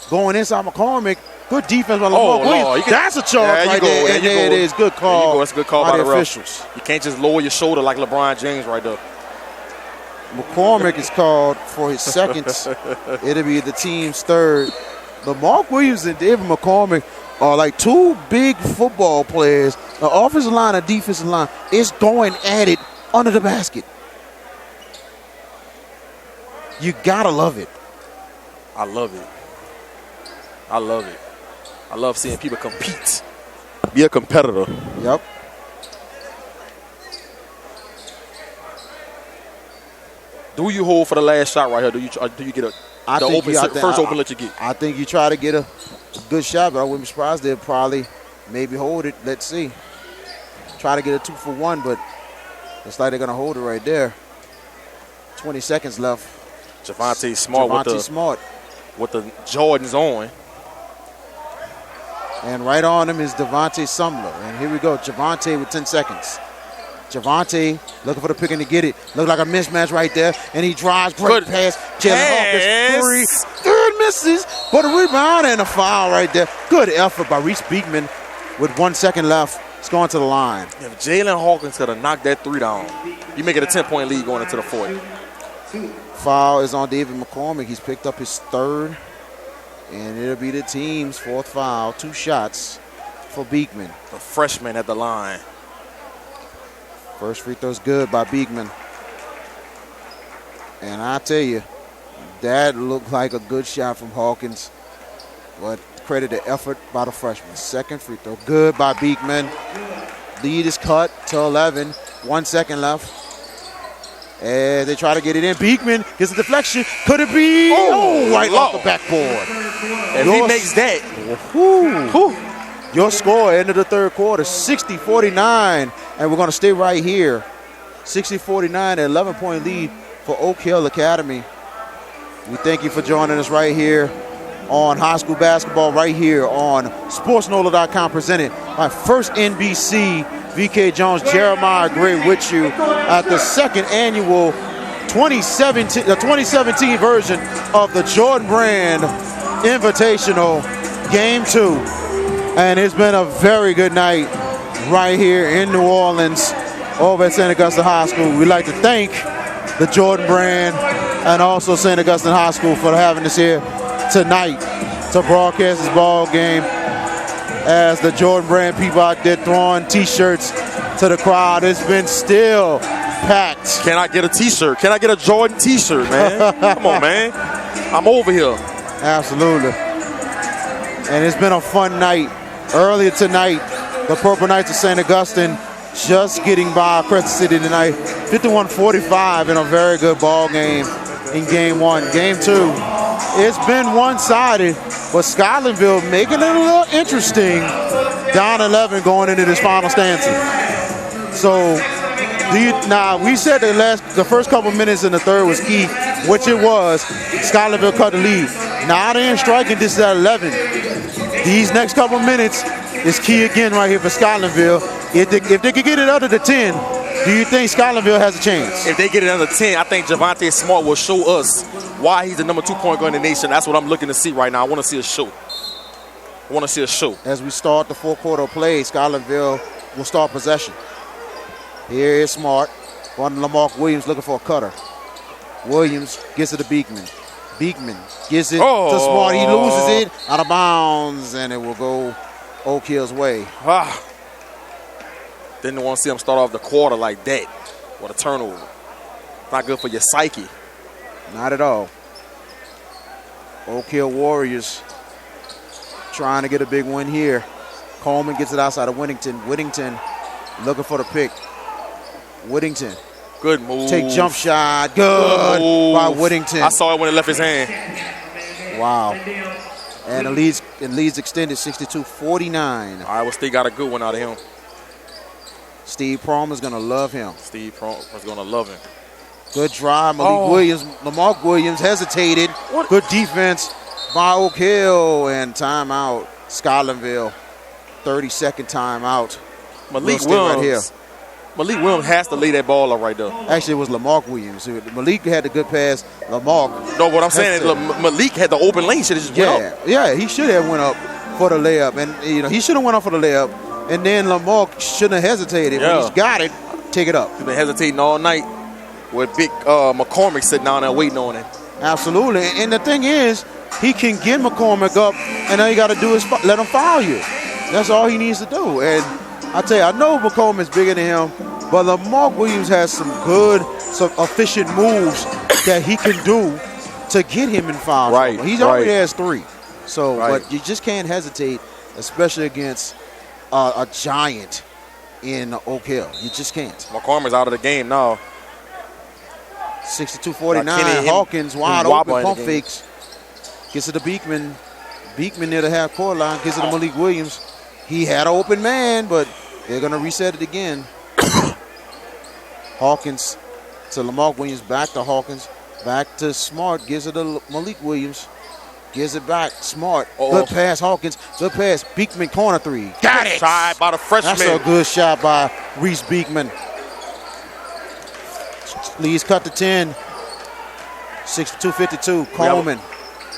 going inside McCormick. Good defense by Lamar Williams. That's a charge right there. And there it is. Good call. That's a good call by the officials. You can't just lower your shoulder like LeBron James right there. McCormick is called for his second. It'll be the team's third. Lamar Williams and David McCormick are like two big football players. The offensive line and defensive line is going at it under the basket. You gotta love it. I love it. I love it. I love seeing people compete. Be a competitor. Yep. Do you hold for the last shot right here? Do you get first open let you get? I think you try to get a good shot, but I wouldn't be surprised they'll probably maybe hold it. Let's see. Try to get a 2-for-1, but it's like they're going to hold it right there. 20 seconds left. Javonte Smart with the Jordans on. And right on him is Devontae Sumler. And here we go. Javonte with 10 seconds. Javonte looking for the pick and to get it. Look like a mismatch right there. And he drives. Great pass. Jalen Hawkins. Third misses. But a rebound and a foul right there. Good effort by Reese Beekman with 1 second left. It's going to the line. If Jalen Hawkins could have knocked that three down, you make it a 10-point lead going into the fourth. Foul is on David McCormick. He's picked up his third. And it'll be the team's fourth foul. 2 shots for Beekman. The freshman at the line. First free throw's good by Beekman. And I tell you, that looked like a good shot from Hawkins. But credit the effort by the freshman. Second free throw, good by Beekman. Lead is cut to 11. 1 second left. As they try to get it in. Beekman gets a deflection. Could it be? Right off the backboard. If he makes that. Your score end of the third quarter, 60-49. And we're going to stay right here. 60-49, 11-point lead for Oak Hill Academy. We thank you for joining us right here on high school basketball, right here on SportsNOLA.com, presented by First NBC. VK Jones, Jeremiah Gray with you at the second annual 2017 version of the Jordan Brand Invitational Game 2. And it's been a very good night right here in New Orleans over at St. Augustine High School. We'd like to thank the Jordan Brand and also St. Augustine High School for having us here tonight to broadcast this ball game, as the Jordan Brand people out there throwing T-shirts to the crowd. It's been still packed. Can I get a T-shirt? Can I get a Jordan T-shirt, man? Come on, man. I'm over here. Absolutely. And it's been a fun night. Earlier tonight, the Purple Knights of St. Augustine just getting by Crescent City tonight, 51-45 in a very good ball game in Game 1. Game 2, it's been one-sided, but Scotlandville making it a little interesting. Down 11 going into this final stanza. So, now we said the first couple minutes in the third was key, which it was. Scotlandville cut the lead. Now they're in striking this at 11. These next couple minutes is key again right here for Scotlandville. If they could get it under the 10, do you think Scotlandville has a chance? If they get it under 10, I think Javonte Smart will show us why he's the number 2 point guard in the nation. That's what I'm looking to see right now. I want to see a show. As we start the fourth quarter play, Scotlandville will start possession. Here is Smart. Going to Lamar Williams looking for a cutter. Williams gets it to Beekman. Beekman gives it to Smart. He loses it out of bounds, and it will go Oak Hill's way. Didn't want to see him start off the quarter like that. What a turnover. Not good for your psyche. Not at all. Oak Hill Warriors trying to get a big win here. Coleman gets it outside of Whittington. Whittington looking for the pick. Whittington. Good move. Take jump shot. Good by Whittington. I saw it when it left his hand. Wow. And the lead's extended 62-49. Iowa State got a good one out of him. Steve Palmer's going to love him. Steve Palmer's going to love him. Good drive. Lamar Williams hesitated. What? Good defense by Oak Hill. And timeout. Scotlandville. 30-second timeout. Malik Williams. Right here. Malik Williams has to lay that ball up right there. Actually, it was Lamarck Williams. Malik had the good pass. Lamarck. No, what I'm saying is Malik had the open lane. Should have just went up. Yeah, he should have went up for the layup. And, he should have went up for the layup. And then Lamarck shouldn't have hesitated. When he's got it, take it up. He's been hesitating all night with big McCormick sitting down there waiting on him. Absolutely. And the thing is, he can get McCormick up, and all you got to do is let him foul you. That's all he needs to do. And I tell you, I know McCormick's bigger than him, but Lamarck Williams has some efficient moves that he can do to get him in foul. Right. He already has 3. So, but you just can't hesitate, especially against a giant in Oak Hill. You just can't. McCormick's out of the game now. 62-49. Hawkins wide open, pump fakes. Gets it to Beekman. Beekman near the half-court line. Gets it to Malik Williams. He had an open man, but they're going to reset it again. Hawkins to Lamarck Williams. Back to Hawkins. Back to Smart. Gives it to Malik Williams. Gives it back. Smart. Good pass, Hawkins. Good pass. Beekman corner 3. Got it. Shot by the freshman. That's a good shot by Reese Beekman. Lee's cut to 10. 62-52. Coleman.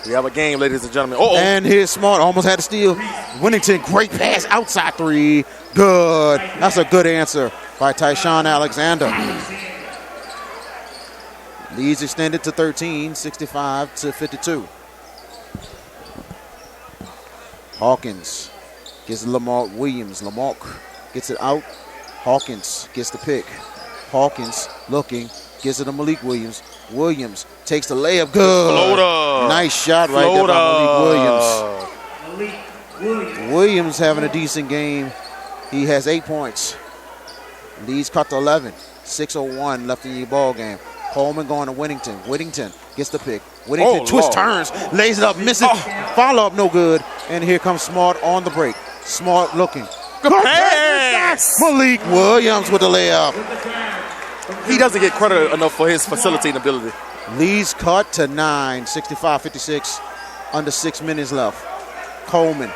We have a game, ladies and gentlemen. And here's Smart. Almost had a steal. Winnington, great pass. Outside 3. Good. That's a good answer by Tyshawn Alexander. Leads extended to 13. 65-52. Hawkins gets Lamarck Williams. Lamarck gets it out. Hawkins gets the pick. Hawkins looking. Gets it to Malik Williams. Williams takes the layup. Good. Floater. Nice shot right there by Malik Williams. Williams having a decent game. He has 8 points. Leads cut to 11. 6:01 left in the ball game. Coleman going to Winnington. Winnington gets the pick. Winnington twist turns, lays it up, misses. Follow up, no good. And here comes Smart on the break. Smart looking. Good pass. Malik Williams with the layup. He doesn't get credit enough for his facilitating ability. Leads cut to 9. 65-56. Under 6 minutes left. Coleman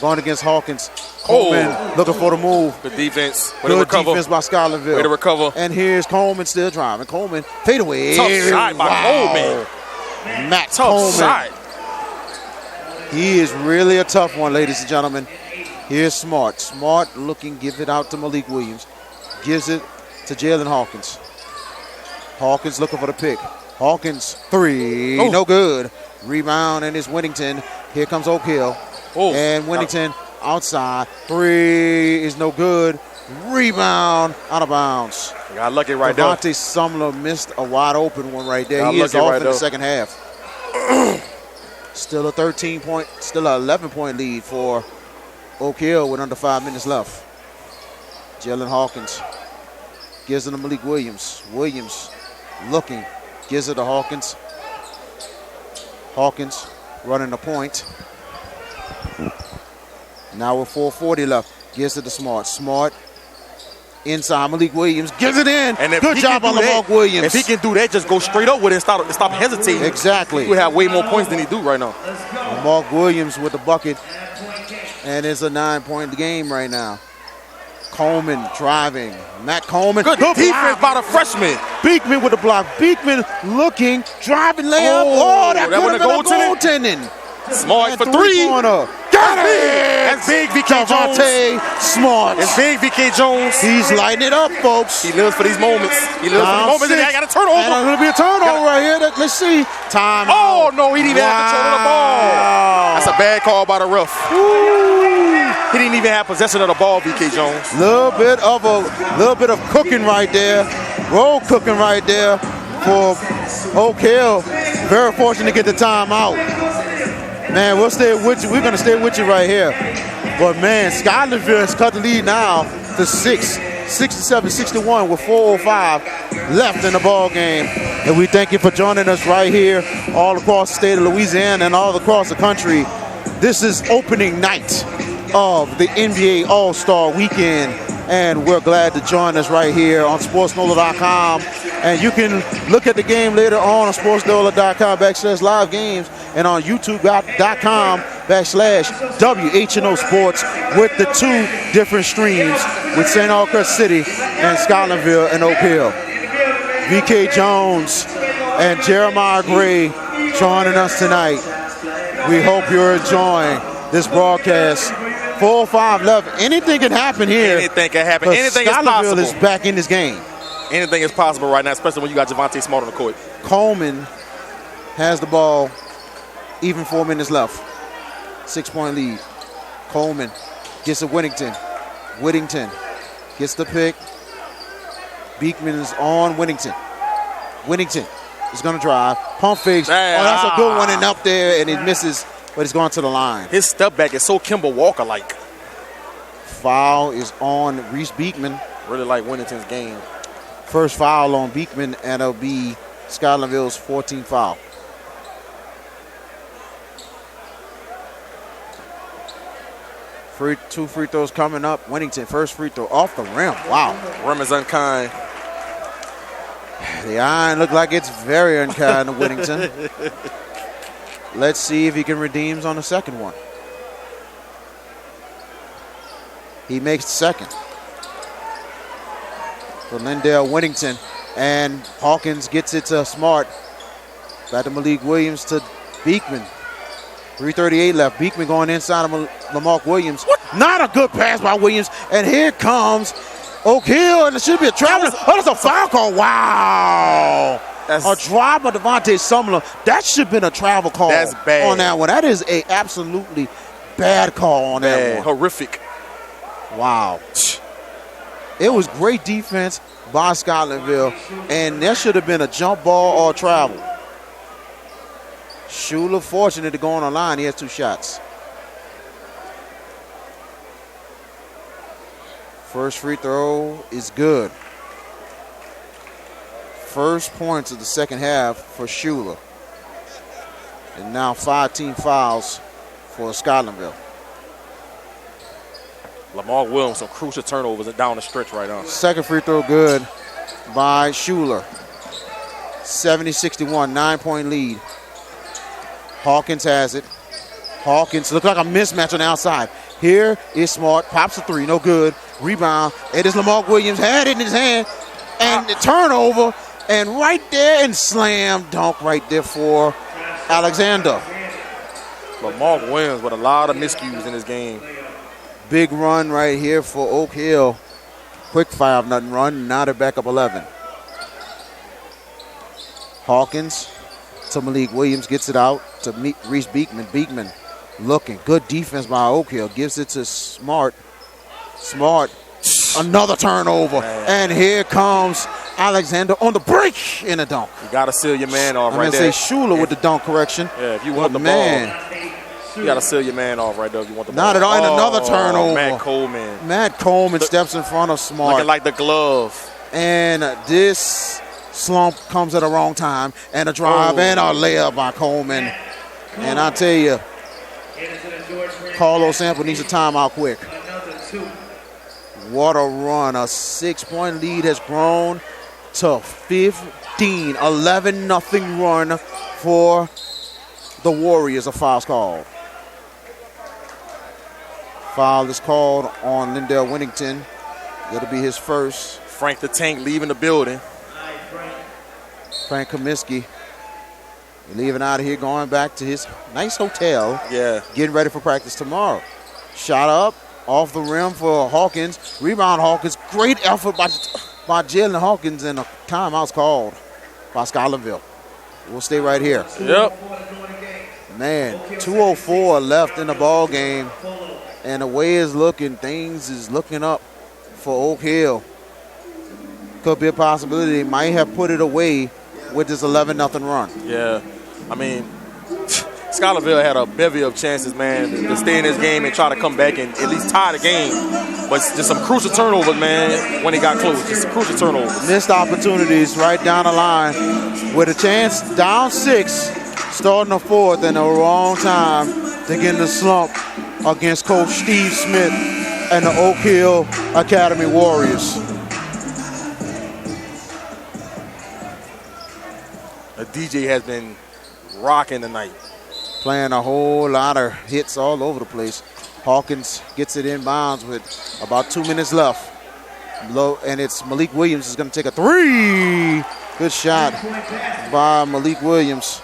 going against Hawkins. Coleman looking for the move. Good defense. Good defense by Scotlandville. Way to recover. And here's Coleman still driving. Coleman fade away. Tough shot by Coleman. Matt Tough shot. He is really a tough one, ladies and gentlemen. Here's Smart. Smart looking, give it out to Malik Williams. Gives it to Jalen Hawkins. Hawkins looking for the pick. Hawkins 3. No good. Rebound, and it's Winnington. Here comes Oak Hill. And Winnington outside. 3 is no good. Rebound, out of bounds. Got lucky right there. Devontae Sumler missed a wide open one right there. He is off in the second half. Still a 11-point lead for Oak Hill with under 5 minutes left. Jalen Hawkins gives it to Malik Williams. Williams looking, gives it to Hawkins. Hawkins running the point. Now with 4:40 left, gives it to Smart. Smart inside. Malik Williams gives it in. And good job on Lamarck Williams. If he can do that, just go straight up with it and stop hesitating. Exactly. He would have way more points than he do right now. Lamarck Williams with the bucket. And it's a 9-point game right now. Coleman driving. Matt Coleman. Good defense by the freshman. Beekman with the block. Beekman looking, driving layup. That could have been a goaltending. Smart for 3. Got it! That's big, VK Jones. Smart. It's big, VK Jones. He's lighting it up, folks. He lives for these moments. He lives for these moments. And I got a turnover. And there's going to be a turnover right here. Let's see. Time. Oh, no, he didn't even have control of the ball. That's a bad call by the ref. He didn't even have possession of the ball, VK Jones. Little bit of cooking right there. Roll cooking right there for Oak Hill. Very fortunate to get the timeout. Man, we'll stay with you. We're going to stay with you right here. But, man, Scotlandville has cut the lead now to 67-61 with 4:05 left in the ball game. And we thank you for joining us right here all across the state of Louisiana and all across the country. This is opening night of the NBA All-Star Weekend. And we're glad to join us right here on SportsNOLA.com. And you can look at the game later on SportsNOLA.com /live games and on YouTube.com www.whno Sports with the 2 different streams with St. Aug Crescent City and Scotlandville and Oak Hill. VK Jones and Jeremiah Gray joining us tonight. We hope you're enjoying this broadcast. 4-5 left. Anything can happen here. Anything can happen. Anything is possible. Scotlandville is back in this game. Anything is possible right now, especially when you got Javante Smart on the court. Coleman has the ball. Even 4 minutes left. 6-point lead. Coleman gets to Whittington. Whittington gets the pick. Beekman is on Whittington. Whittington is going to drive. Pump fakes. Oh, that's a good one and up there, and it misses, but it's going to the line. His step back is so Kimball Walker-like. Foul is on Reese Beekman. Really like Whittington's game. First foul on Beekman, and it'll be Scotlandville's 14th foul. Two free throws coming up. Whittington, first free throw off the rim. Wow. Rim is unkind. The iron looked like it's very unkind to Whittington. Let's see if he can redeem on the second one. He makes the second. For Lindale Whittington. And Hawkins gets it to Smart. Back to Malik Williams to Beekman. 3:38 left. Beekman going inside of Lamarck Williams. What? Not a good pass by Williams. And here comes Oak Hill, and it should be a travel. Oh, that's a foul call. Wow. A drive by Devontae Sumler. That should have been a travel call. That's bad. On that one. That is a absolutely bad call on that one. Horrific. Wow. It was great defense by Scotlandville, and there should have been a jump ball or travel. Schuler fortunate to go on the line. He has 2 shots. First free throw is good. First points of the second half for Schuler. And now 5 team fouls for Scotlandville. Lamar Williams, some crucial turnovers down the stretch right now. Second free throw good by Schuler. 70-61, 9-point lead. Hawkins has it. Hawkins look like a mismatch on the outside. Here is Smart, pops a 3, no good. Rebound. It is Lamarck Williams, had it in his hand. And the turnover. And right there, and slam dunk right there for Alexander. Lamarck Williams with a lot of miscues in his game. Big run right here for Oak Hill. Quick 5-0 run. Now they're back up 11. Hawkins to Malik Williams, gets it out to Reese Beekman. Beekman looking. Good defense by Oak Hill. Gives it to Smart. Smart. Another turnover. Man. And here comes Alexander on the break in a dunk. You got to seal your man off right there. I'm going to say Schuler with the dunk correction. Yeah, if you want the ball. You got to seal your man off right there if you want the ball. Not at all. And another turnover. Matt Coleman. Steps in front of Smart. Looking like the glove. And this slump comes at the wrong time. And a drive and a layup by Coleman. And I tell you, Carlos Sample needs a timeout quick. What a run. A 6-point lead has grown to 15. 11-0 run for the Warriors. A foul's called. Foul is called on Lindale Whittington. That'll be his first. Frank the Tank leaving the building. Frank Kaminsky leaving out of here, going back to his nice hotel. Yeah. Getting ready for practice tomorrow. Shot up off the rim for Hawkins. Rebound Hawkins. Great effort by Jalen Hawkins, and a timeout's called by Scotlandville. We'll stay right here. Yep. Man, 2:04 left in the ball game. And the way it's looking, things is looking up for Oak Hill. Could be a possibility. They might have put it away with this 11-0 run. Yeah. I mean, Scotlandville had a bevy of chances, man, to stay in this game and try to come back and at least tie the game. But just some crucial turnovers, man, when it got close. Just some crucial turnovers. Missed opportunities right down the line with a chance down 6, starting the 4th, and the wrong time to get in the slump against Coach Steve Smith and the Oak Hill Academy Warriors. The DJ has been rocking tonight. playing a whole lot of hits all over the place. Hawkins gets it inbounds with about 2 minutes left. Low, and it's Malik Williams is going to take a three. Good shot by Malik Williams.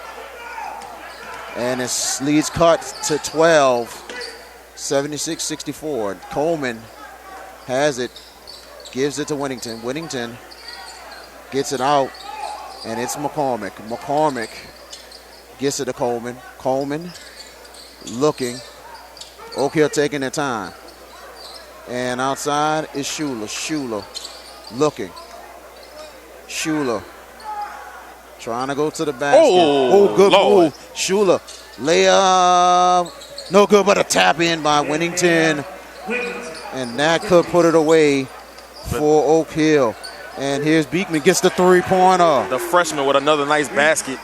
And his lead's cut to 12, 76-64. Coleman has it, gives it to Whittington. Whittington gets it out, and it's McCormick. McCormick gets it to Coleman. Coleman looking. Oak Hill taking their time. And outside is Schuler. Schuler looking. Schuler trying to go to the basket. Oh, good move. Schuler layup. No good, but a tap in by Whittington. And that could put it away for Oak Hill. And here's Beekman, gets the three-pointer. The freshman with another nice basket.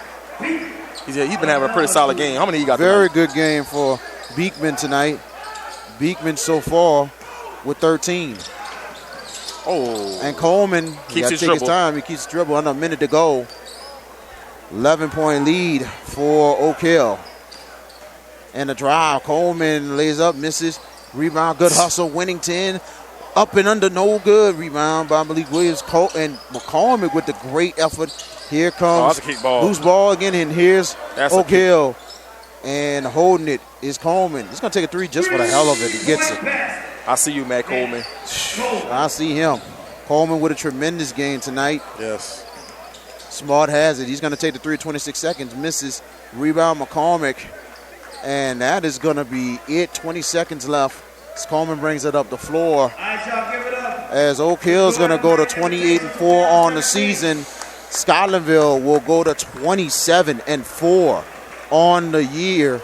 He's been having a pretty solid game. How many he got Very tonight? good game for Beekman tonight. Beekman so far with 13. Oh. And Coleman Keeps his take his dribble. time. He keeps his dribble. Under a minute to go. 11-point lead for Oak Hill. And the drive. Coleman lays up, misses. Rebound, good hustle. Whittington up and under, no good. Rebound by Malik Williams. And McCormick with the great effort. Here comes that's a kick ball. loose ball again, and here's That's Oak Hill. And holding it is Coleman. He's going to take a three just for the hell of it. He gets it. I see you, Matt Coleman. I see him. Coleman with a tremendous game tonight. Yes. Smart has it. He's going to take the three, 26 seconds. Misses. Rebound McCormick. And that is going to be it. 20 seconds left. As Coleman brings it up the floor. As Oak Hill's going to go to 28-4 on the season. Scotlandville will go to 27-4 on the year.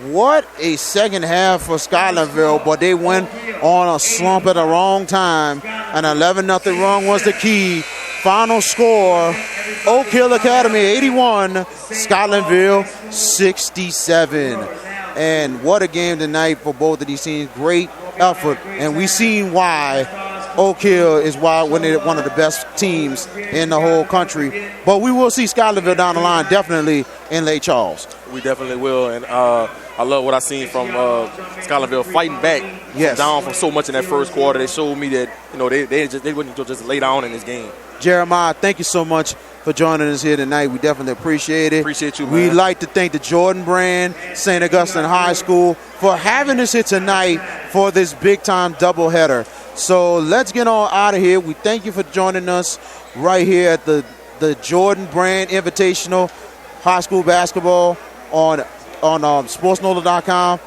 What a second half for Scotlandville, but they went on a slump at the wrong time. An 11-0 run was the key. Final score, Oak Hill Academy 81, Scotlandville 67. And what a game tonight for both of these teams. Great effort, and we've seen why Oak Hill is one of the best teams in the whole country. But we will see Scotlandville down the line, definitely in Lake Charles. We definitely will, and I love what I seen from Scotlandville fighting back. Yes. Down from so much in that first quarter. They showed me that they wouldn't just lay down in this game. Jeremiah, thank you so much for joining us here tonight. We definitely appreciate it. Appreciate you, man. We'd like to thank the Jordan Brand St. Augustine High School for having us here tonight for this big-time doubleheader. So let's get on out of here. We thank you for joining us right here at the Jordan Brand Invitational High School Basketball on SportsNOLA.com,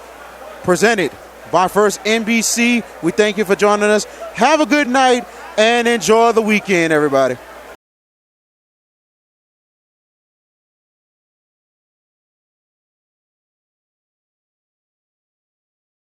presented by First NBC. We thank you for joining us. Have a good night and enjoy the weekend, everybody.